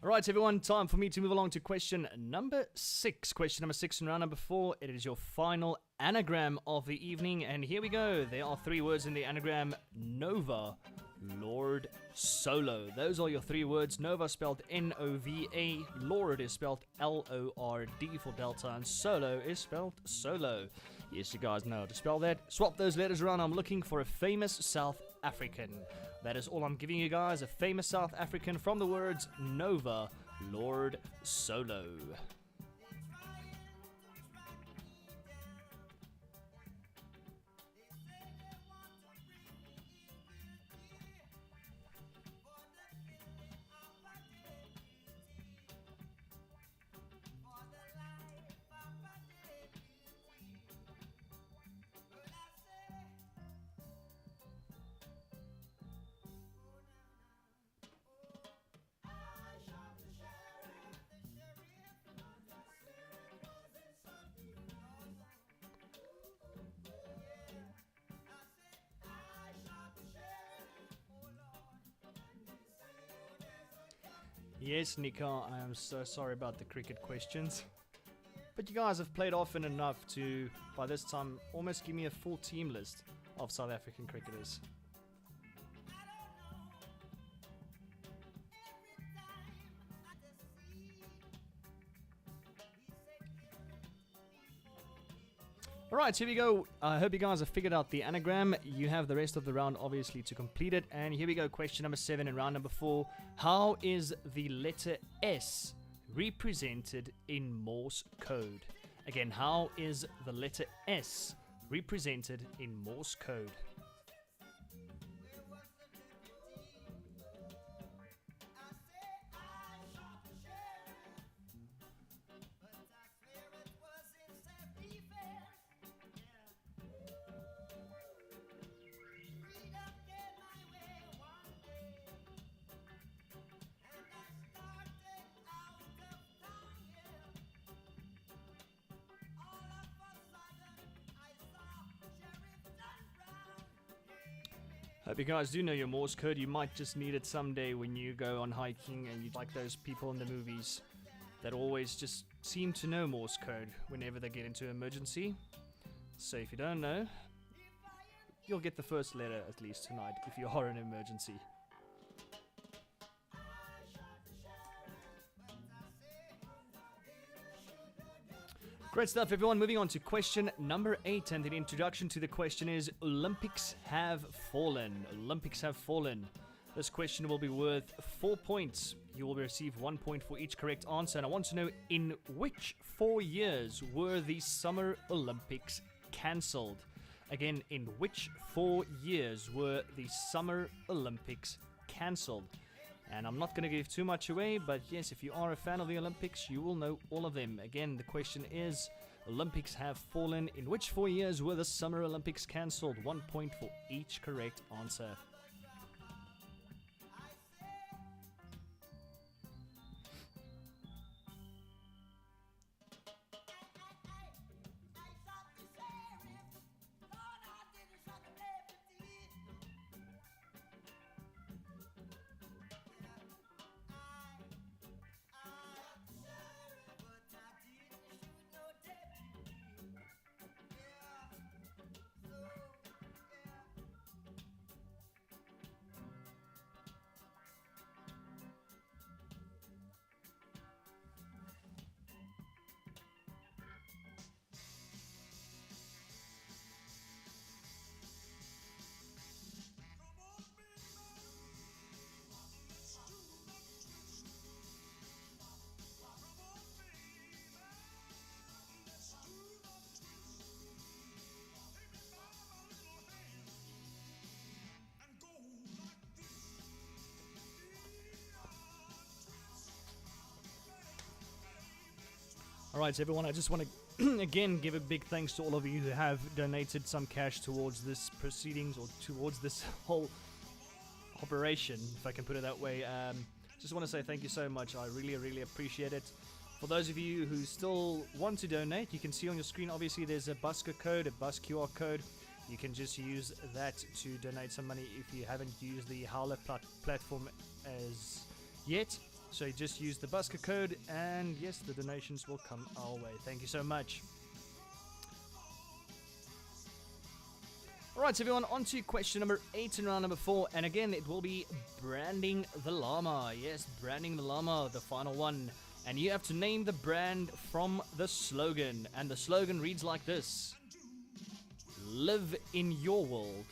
Speaker 1: Alright everyone, time for me to move along to question number 6. Question number 6 in round number 4. It is your final anagram of the evening, and here we go. There are 3 words in the anagram: Nova, Lord, Solo. Those are your 3 words. Nova spelled N-O-V-A, Lord is spelled L-O-R-D for Delta, and Solo is spelled Solo. Yes, you guys know how to spell that. Swap those letters around. I'm looking for a famous South African. That is all I'm giving you guys. A famous South African from the words Nova, Lord, Solo. Yes, Nika, I am so sorry about the cricket questions. But you guys have played often enough to, by this time, almost give me a full team list of South African cricketers. Alright, here we go. I hope you guys have figured out the anagram. You have the rest of the round, obviously, to complete it. And here we go, question number 7 in round number 4. How is the letter S represented in Morse code? Again, how is the letter S represented in Morse code? Hope you guys do know your Morse code. You might just need it someday when you go on hiking and you like those people in the movies that always just seem to know Morse code whenever they get into an emergency. So if you don't know, you'll get the first letter at least tonight if you are in an emergency. Great stuff, everyone. Moving on to question number 8, and the introduction to the question is Olympics have fallen. Olympics have fallen. This question will be worth 4 points. You will receive 1 point for each correct answer, and I want to know, in which 4 years were the Summer Olympics cancelled? Again, in which 4 years were the Summer Olympics cancelled? And I'm not going to give too much away, but yes, if you are a fan of the Olympics, you will know all of them. Again, the question is, Olympics have fallen. In which 4 years were the Summer Olympics cancelled? 1 point for each correct answer. Alright, so everyone, I just want to again give a big thanks to all of you who have donated some cash towards this proceedings or towards this whole operation, if I can put it that way. Just want to say thank you so much. I really appreciate it. For those of you who still want to donate, you can see on your screen, obviously there's a Busker code, a Bus QR code. You can just use that to donate some money if you haven't used the Howler platform as yet. So you just use the Busker code, and yes, the donations will come our way. Thank you so much. Alright, so everyone, on to question number 8 and round number 4. And again, it will be branding the llama. Yes, branding the llama, the final one. And you have to name the brand from the slogan. And the slogan reads like this: live in your world,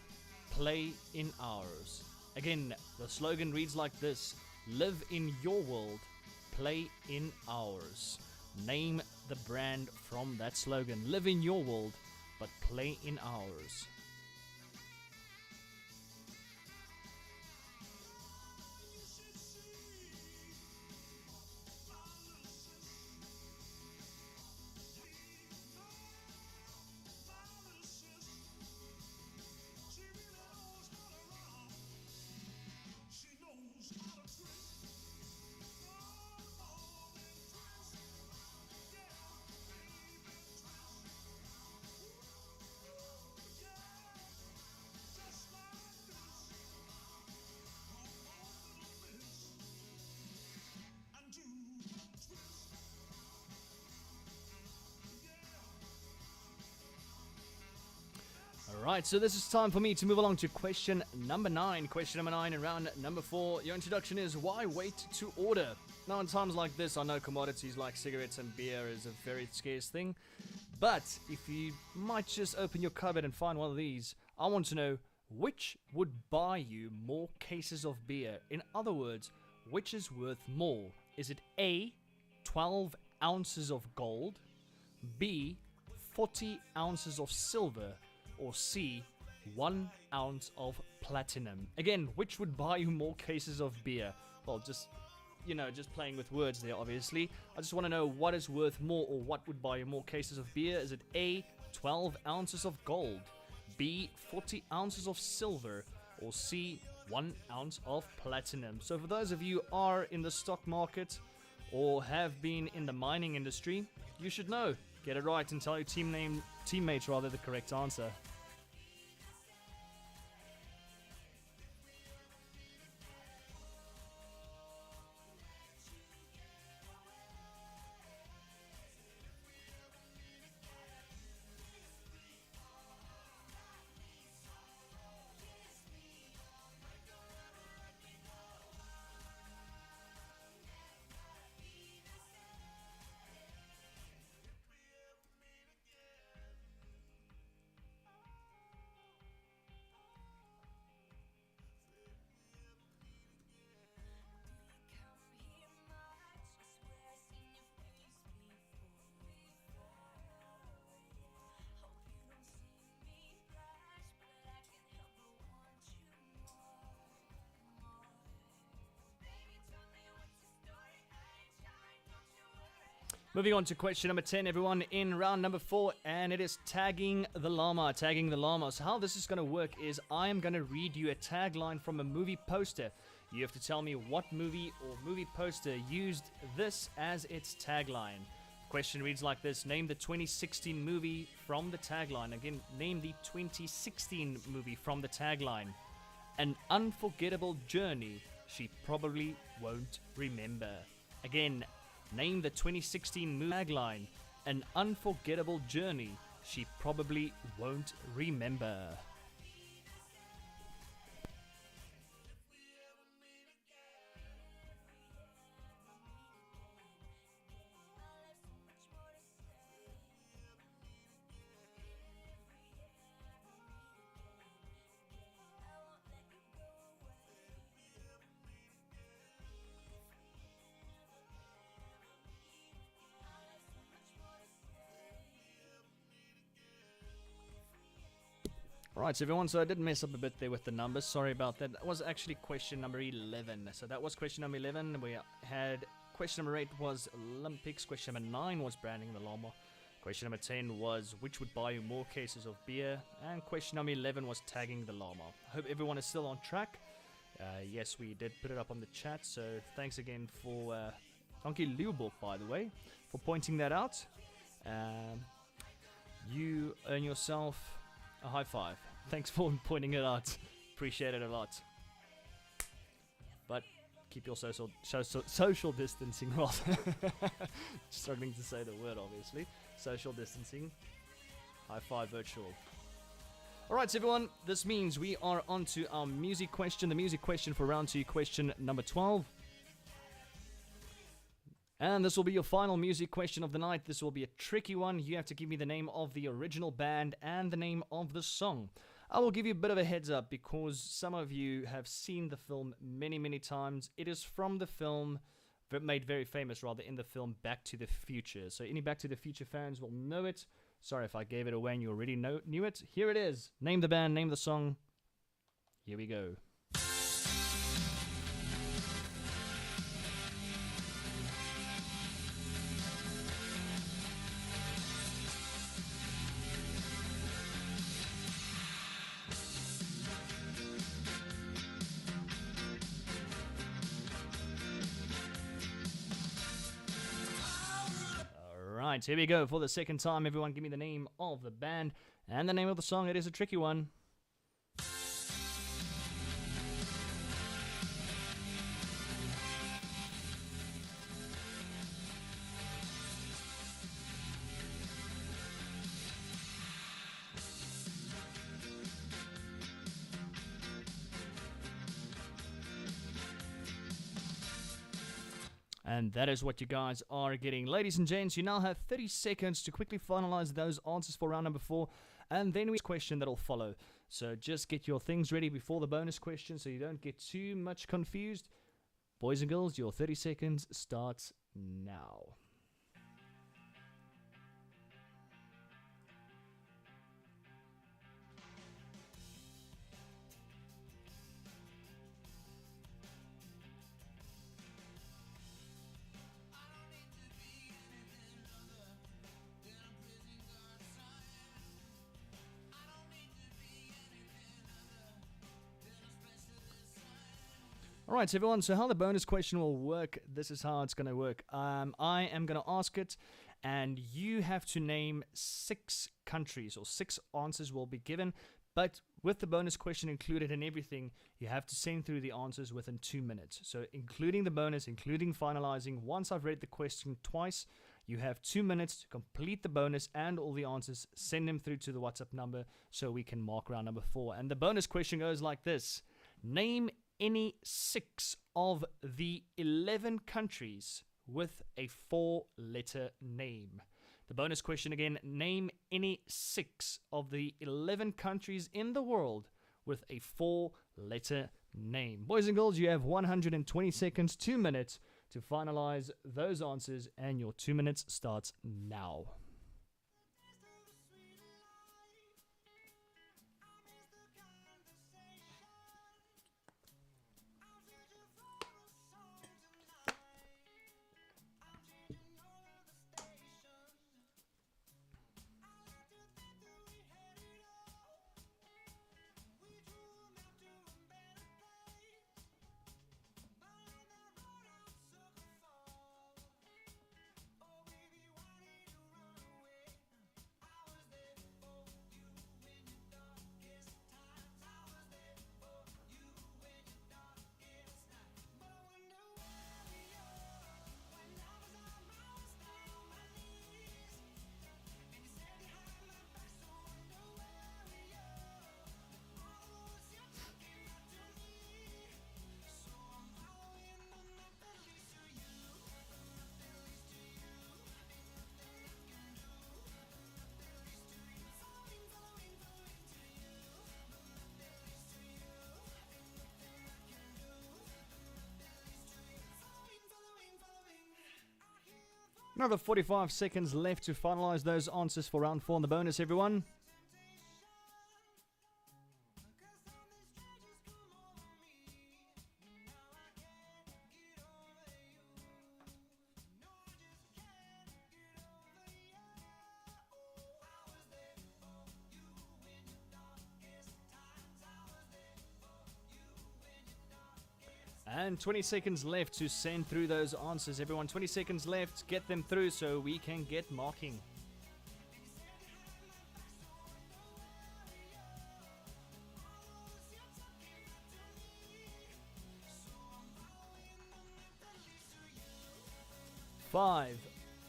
Speaker 1: play in ours. Again, the slogan reads like this: live in your world, play in ours. Name the brand from that slogan. Live in your world, but play in ours. Alright, so this is time for me to move along to question number 9. Question number 9 in round number 4. Your introduction is, why wait to order? Now, in times like this, I know commodities like cigarettes and beer is a very scarce thing. But if you might just open your cupboard and find one of these, I want to know which would buy you more cases of beer. In other words, which is worth more? Is it A, 12 ounces of gold, B, 40 ounces of silver, or C, 1 ounce of platinum? Again, which would buy you more cases of beer? Well, just playing with words there, obviously. I just want to know what is worth more, or what would buy you more cases of beer. Is it A, 12 ounces of gold, B, 40 ounces of silver, or C, 1 ounce of platinum? So for those of you who are in the stock market or have been in the mining industry, you should know. Get it right and tell your teammates the correct answer. Moving on to question number 10, everyone, in round number 4, and it is tagging the llama. Tagging the llama. So how this is going to work is I am going to read you a tagline from a movie poster. You have to tell me what movie or movie poster used this as its tagline. Question reads like this. Name the 2016 movie from the tagline. Again, name the 2016 movie from the tagline. An unforgettable journey she probably won't remember. Again, name the 2016 movie tagline. An unforgettable journey she probably won't remember. Alright, so everyone, so I did mess up a bit there with the numbers. Sorry about that. That was actually question number 11. So that was question number 11. We had question number 8 was Olympics. Question number 9 was branding the llama. Question number 10 was which would buy you more cases of beer. And question number 11 was tagging the llama. I hope everyone is still on track. Yes, we did put it up on the chat. So thanks again for Donkey Liuborg, by the way, for pointing that out. You earn yourself a high five. Thanks for pointing it out. Appreciate it a lot. But keep your social distancing rather. Struggling to say the word, obviously. Social distancing. High five virtual. Alright, so everyone, this means we are on to our music question. The music question for round 2, question number 12. And this will be your final music question of the night. This will be a tricky one. You have to give me the name of the original band and the name of the song. I will give you a bit of a heads up because some of you have seen the film many, many times. It is from the film, made very famous rather, in the film Back to the Future. So any Back to the Future fans will know it. Sorry if I gave it away and you already knew it. Here it is. Name the band, name the song. Here we go. Alright, here we go. For the second time, everyone give me the name of the band and the name of the song. It is a tricky one. And that is what you guys are getting. Ladies and gents, you now have 30 seconds to quickly finalize those answers for round number 4. And then we have a question that will follow. So just get your things ready before the bonus question so you don't get too much confused. Boys and girls, your 30 seconds starts now. Alright, so everyone, so how the bonus question will work, this is how it's going to work. I am going to ask it, and you have to name 6 countries, or 6 answers will be given, but with the bonus question included and everything, you have to send through the answers within 2 minutes. So including the bonus, including finalizing, once I've read the question twice, you have 2 minutes to complete the bonus and all the answers, send them through to the WhatsApp number so we can mark round number 4. And the bonus question goes like this. Name any 6 of the 11 countries with a 4-letter name. The bonus question again, name any 6 of the 11 countries in the world with a 4-letter name. Boys and girls, you have 120 seconds, 2 minutes to finalize those answers, and your 2 minutes starts now. Another 45 seconds left to finalize those answers for round 4 on the bonus, everyone. And 20 seconds left to send through those answers, everyone. 20 seconds left. Get them through so we can get marking. Five,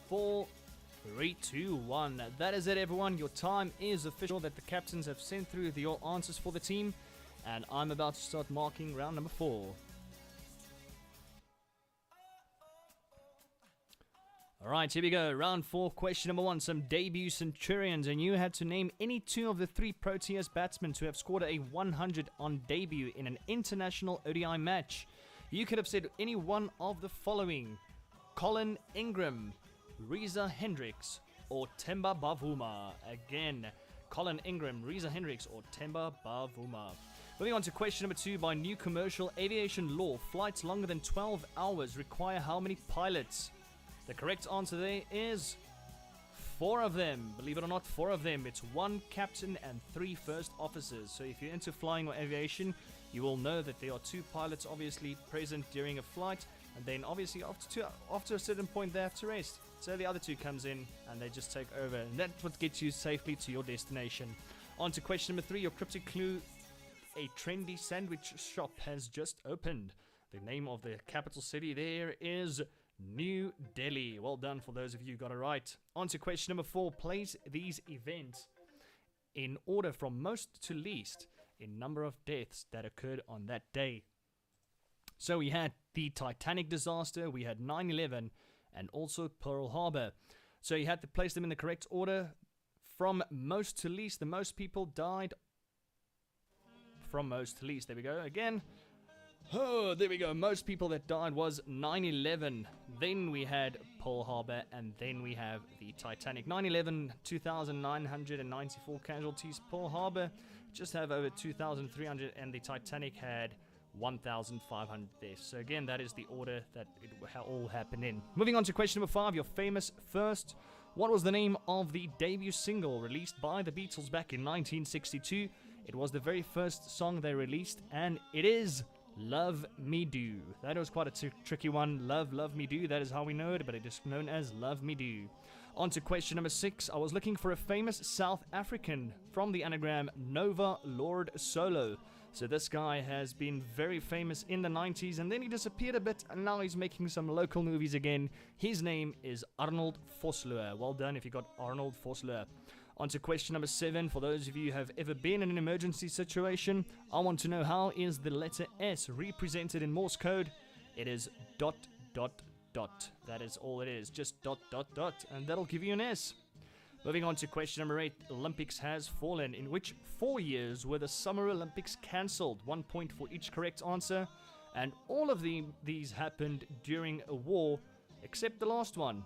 Speaker 1: 4, 3, 2, 1. That is it, everyone. Your time is official that the captains have sent through your answers for the team. And I'm about to start marking round number 4. Alright, here we go. Round 4, question number 1. Some debut Centurions, and you had to name any 2 of the 3 Proteas batsmen to have scored a 100 on debut in an international ODI match. You could have said any one of the following: Colin Ingram, Reza Hendricks, or Temba Bavuma. Again, Colin Ingram, Reza Hendricks, or Temba Bavuma. Moving on to question number 2. By new commercial aviation law, flights longer than 12 hours require how many pilots? The correct answer there is 4 of them. Believe it or not, 4 of them. It's 1 captain and 3 first officers. So if you're into flying or aviation, you will know that there are 2 pilots obviously present during a flight, and then obviously after a certain point they have to rest. So the other 2 comes in and they just take over, and that's what gets you safely to your destination. On to question number 3. Your cryptic clue: a trendy sandwich shop has just opened. The name of the capital city there is New Delhi. Well done for those of you who got it right. On to question number 4. Place these events in order from most to least in number of deaths that occurred on that day. So we had the Titanic disaster, we had 9/11, and also Pearl Harbor. So you had to place them in the correct order from most to least. The most people died from most to least. There we go again. Oh, there we go. Most people that died was 9/11. Then we had Pearl Harbor, and then we have the Titanic. 9/11, 2,994 casualties. Pearl Harbor just have over 2,300, and the Titanic had 1,500 deaths. So again, that is the order that it all happened in. Moving on to question number 5. Your famous first. What was the name of the debut single released by the Beatles back in 1962? It was the very first song they released, and it is Love Me Do. That was quite a tricky one. Love Me Do. That is how we know it, but it is known as Love Me Do. On to question number 6. I was looking for a famous South African from the anagram Nova Lord Solo. So this guy has been very famous in the 90s, and then he disappeared a bit, and now he's making some local movies again. His name is Arnold Vosloo. Well done if you got Arnold Vosloo. On to question number 7. For those of you who have ever been in an emergency situation, I want to know, how is the letter S represented in Morse code? It is ... That is all it is. Just ... And that'll give you an S. Moving on to question number 8. Olympics has fallen. In which 4 years were the Summer Olympics cancelled? 1 point for each correct answer. And all of these happened during a war, except the last one,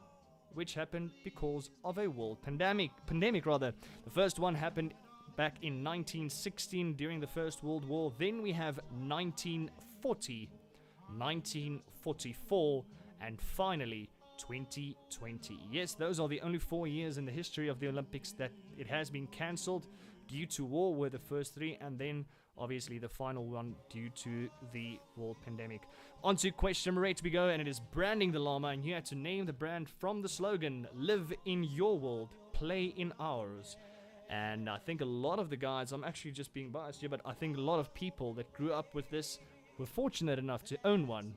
Speaker 1: which happened because of a world pandemic. The first one happened back in 1916 during the First World War. Then we have 1940, 1944, and finally 2020. Yes, those are the only 4 years in the history of the Olympics that it has been cancelled due to war, were the first 3, and then obviously the final one due to the world pandemic. On to question number 8 we go, and it is branding the llama, and you had to name the brand from the slogan, live in your world, play in ours. And I think a lot of the guys, I'm actually just being biased here, but I think a lot of people that grew up with this were fortunate enough to own one.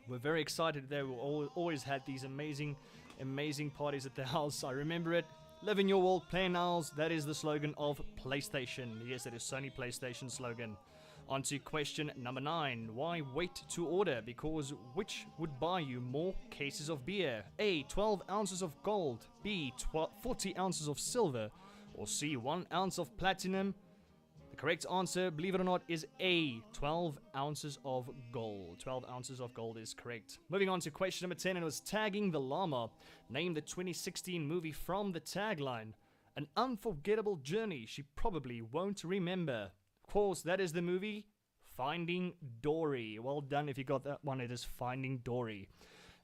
Speaker 1: We're very excited. They were always had these amazing parties at the house. I remember it. Live in your world, play in ours. That is the slogan of PlayStation. Yes, that is Sony PlayStation slogan. On to question number 9. Why wait to order? Because which would buy you more cases of beer? A, 12 ounces of gold. B, 40 ounces of silver. Or C, 1 ounce of platinum. The correct answer, believe it or not, is A, 12 ounces of gold. 12 ounces of gold is correct. Moving on to question number 10, and it was tagging the llama. Name the 2016 movie from the tagline. An unforgettable journey she probably won't remember. Of course, that is the movie Finding Dory. Well done if you got that one. It is Finding Dory.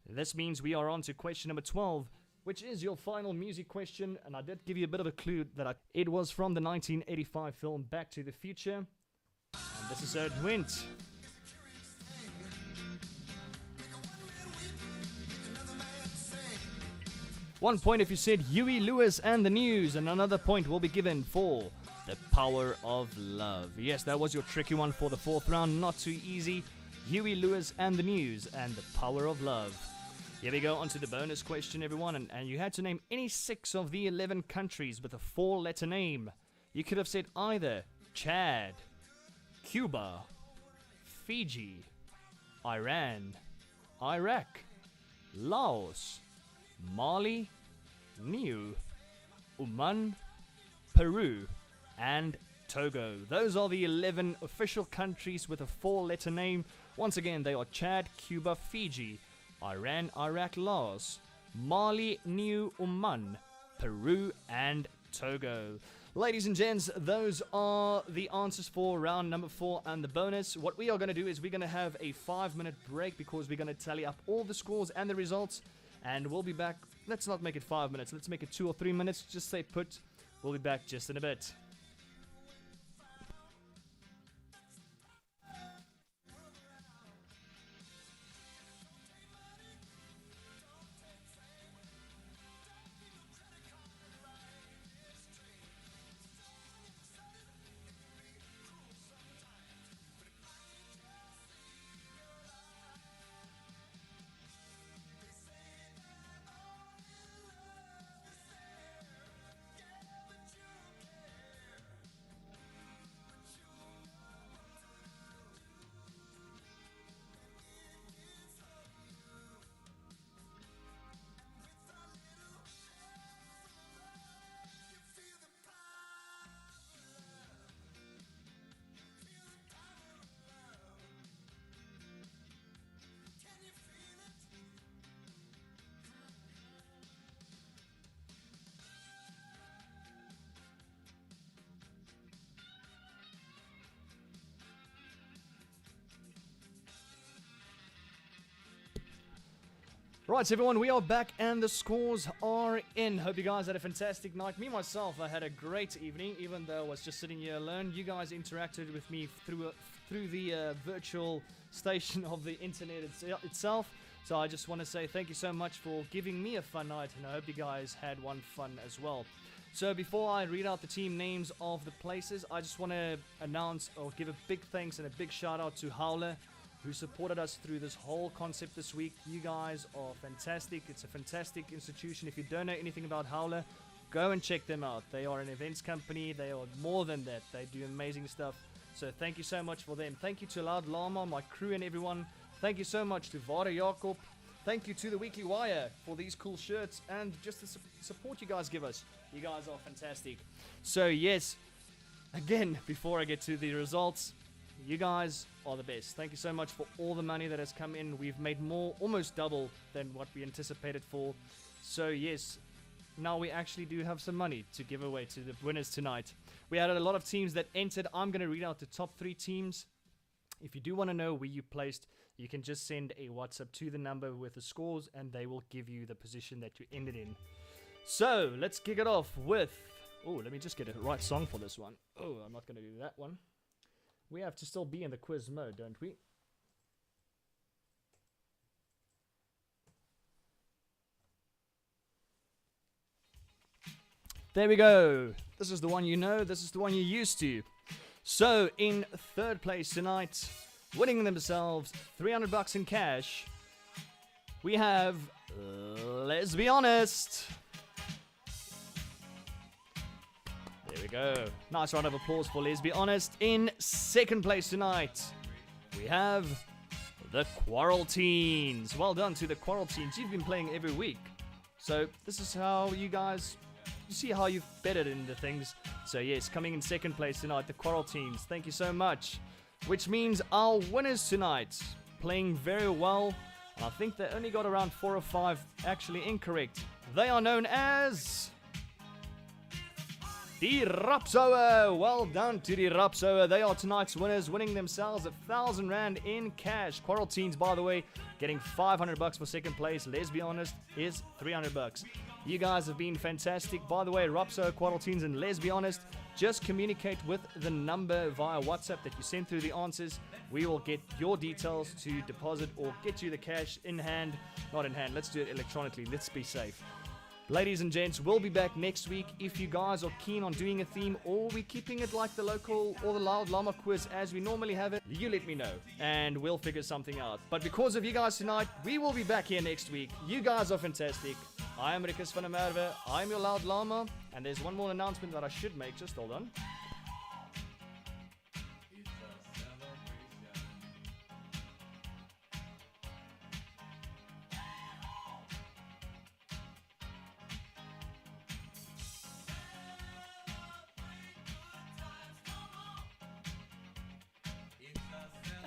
Speaker 1: This means we are on to question number 12, which is your final music question, and I did give you a bit of a clue that it was from the 1985 film Back to the Future, and this is how it went. One point if you said Huey Lewis and the News, and another point will be given for The Power of Love. Yes, that was your tricky one for the fourth round, not too easy. Huey Lewis and the News and The Power of Love. Here we go on to the bonus question, everyone, and you had to name any 6 of the 11 countries with a 4-letter name. You could have said either Chad, Cuba, Fiji, Iran, Iraq, Laos, Mali, Niue, Oman, Peru, and Togo. Those are the 11 official countries with a 4-letter name. Once again, they are Chad, Cuba, Fiji, Iran, Iraq, Laos, Mali, Niue, Oman, Peru, and Togo. Ladies and gents, those are the answers for round number 4 and the bonus. What we are going to do is we're going to have a 5-minute break because we're going to tally up all the scores and the results, and we'll be back. Let's not make it 5 minutes. Let's make it 2 or 3 minutes. Just stay put. We'll be back just in a bit. Right, everyone, we are back and the scores are in. Hope you guys had a fantastic night. Me, myself, I had a great evening, even though I was just sitting here alone. You guys interacted with me through the virtual station of the internet itself. So I just want to say thank you so much for giving me a fun night, and I hope you guys had one fun as well. So before I read out the team names of the places, I just want to announce or give a big thanks and a big shout out to Howler, who supported us through this whole concept this week. You guys are fantastic. It's a fantastic institution. If you don't know anything about Howler, go and check them out. They are an events company. They are more than that. They do amazing stuff. So thank you so much for them. Thank you to Lloud, Llama, my crew and everyone. Thank you so much to Vara Jakob. Thank you to the Weekly Wire for these cool shirts and just the support you guys give us. You guys are fantastic. So yes, again, before I get to the results, you guys are the best. Thank you so much for all the money that has come in. We've made more, almost double than what we anticipated for. So yes, now we actually do have some money to give away to the winners tonight. We had a lot of teams that entered. I'm going to read out the top 3 teams. If you do want to know where you placed, you can just send a WhatsApp to the number with the scores and they will give you the position that you ended in. So let's kick it off with... Oh, let me just get a right song for this one. Oh, I'm not going to do that one. We have to still be in the quiz mode, don't we? There we go. This is the one you know. This is the one you're used to. So, in third place tonight, winning themselves $300 in cash, we have Let's Be Honest. There we go. Nice round of applause for Let's Be Honest. In second place tonight, we have the Quarrel Teens. Well done to the Quarrel Teens. You've been playing every week. So this is how you guys see how you've bettered in the things. So yes, coming in second place tonight, the Quarrel teams. Thank you so much. Which means our winners tonight, playing very well. And I think they only got around 4 or 5 actually incorrect. They are known as the Rapsoer. Well done to the Rapsoer. They are tonight's winners, winning themselves 1,000 Rand in cash. Quarrel teams, by the way, getting 500 bucks for second place. Let's be honest, is 300 bucks. You guys have been fantastic. By the way, Rapsoer, Quarrel teams, and let's be honest, just communicate with the number via WhatsApp that you send through the answers. We will get your details to deposit or get you the cash in hand. Not in hand, let's do it electronically. Let's be safe. Ladies and gents, we'll be back next week. If you guys are keen on doing a theme, or we're keeping it like the local or the Loud Llama quiz as we normally have it, you let me know and we'll figure something out. But because of you guys tonight, we will be back here next week. You guys are fantastic. I am Rikus van der Merwe. I'm your Loud Llama. And there's one more announcement that I should make. Just hold on.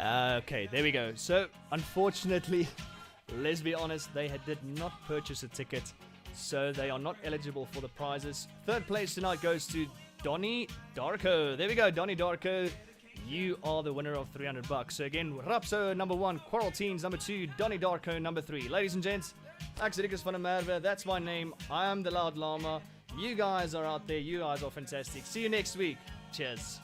Speaker 1: Okay, there we go. So, unfortunately, let's be honest, they did not purchase a ticket, so they are not eligible for the prizes. Third place tonight goes to Donnie Darko. There we go, Donnie Darko. You are the winner of 300 bucks. So again, Rapso number 1, Quarrel Teens number 2, Donnie Darko number 3. Ladies and gents, ek is Rikus van der Merwe. That's my name. I am the Loud Llama. You guys are out there. You guys are fantastic. See you next week. Cheers.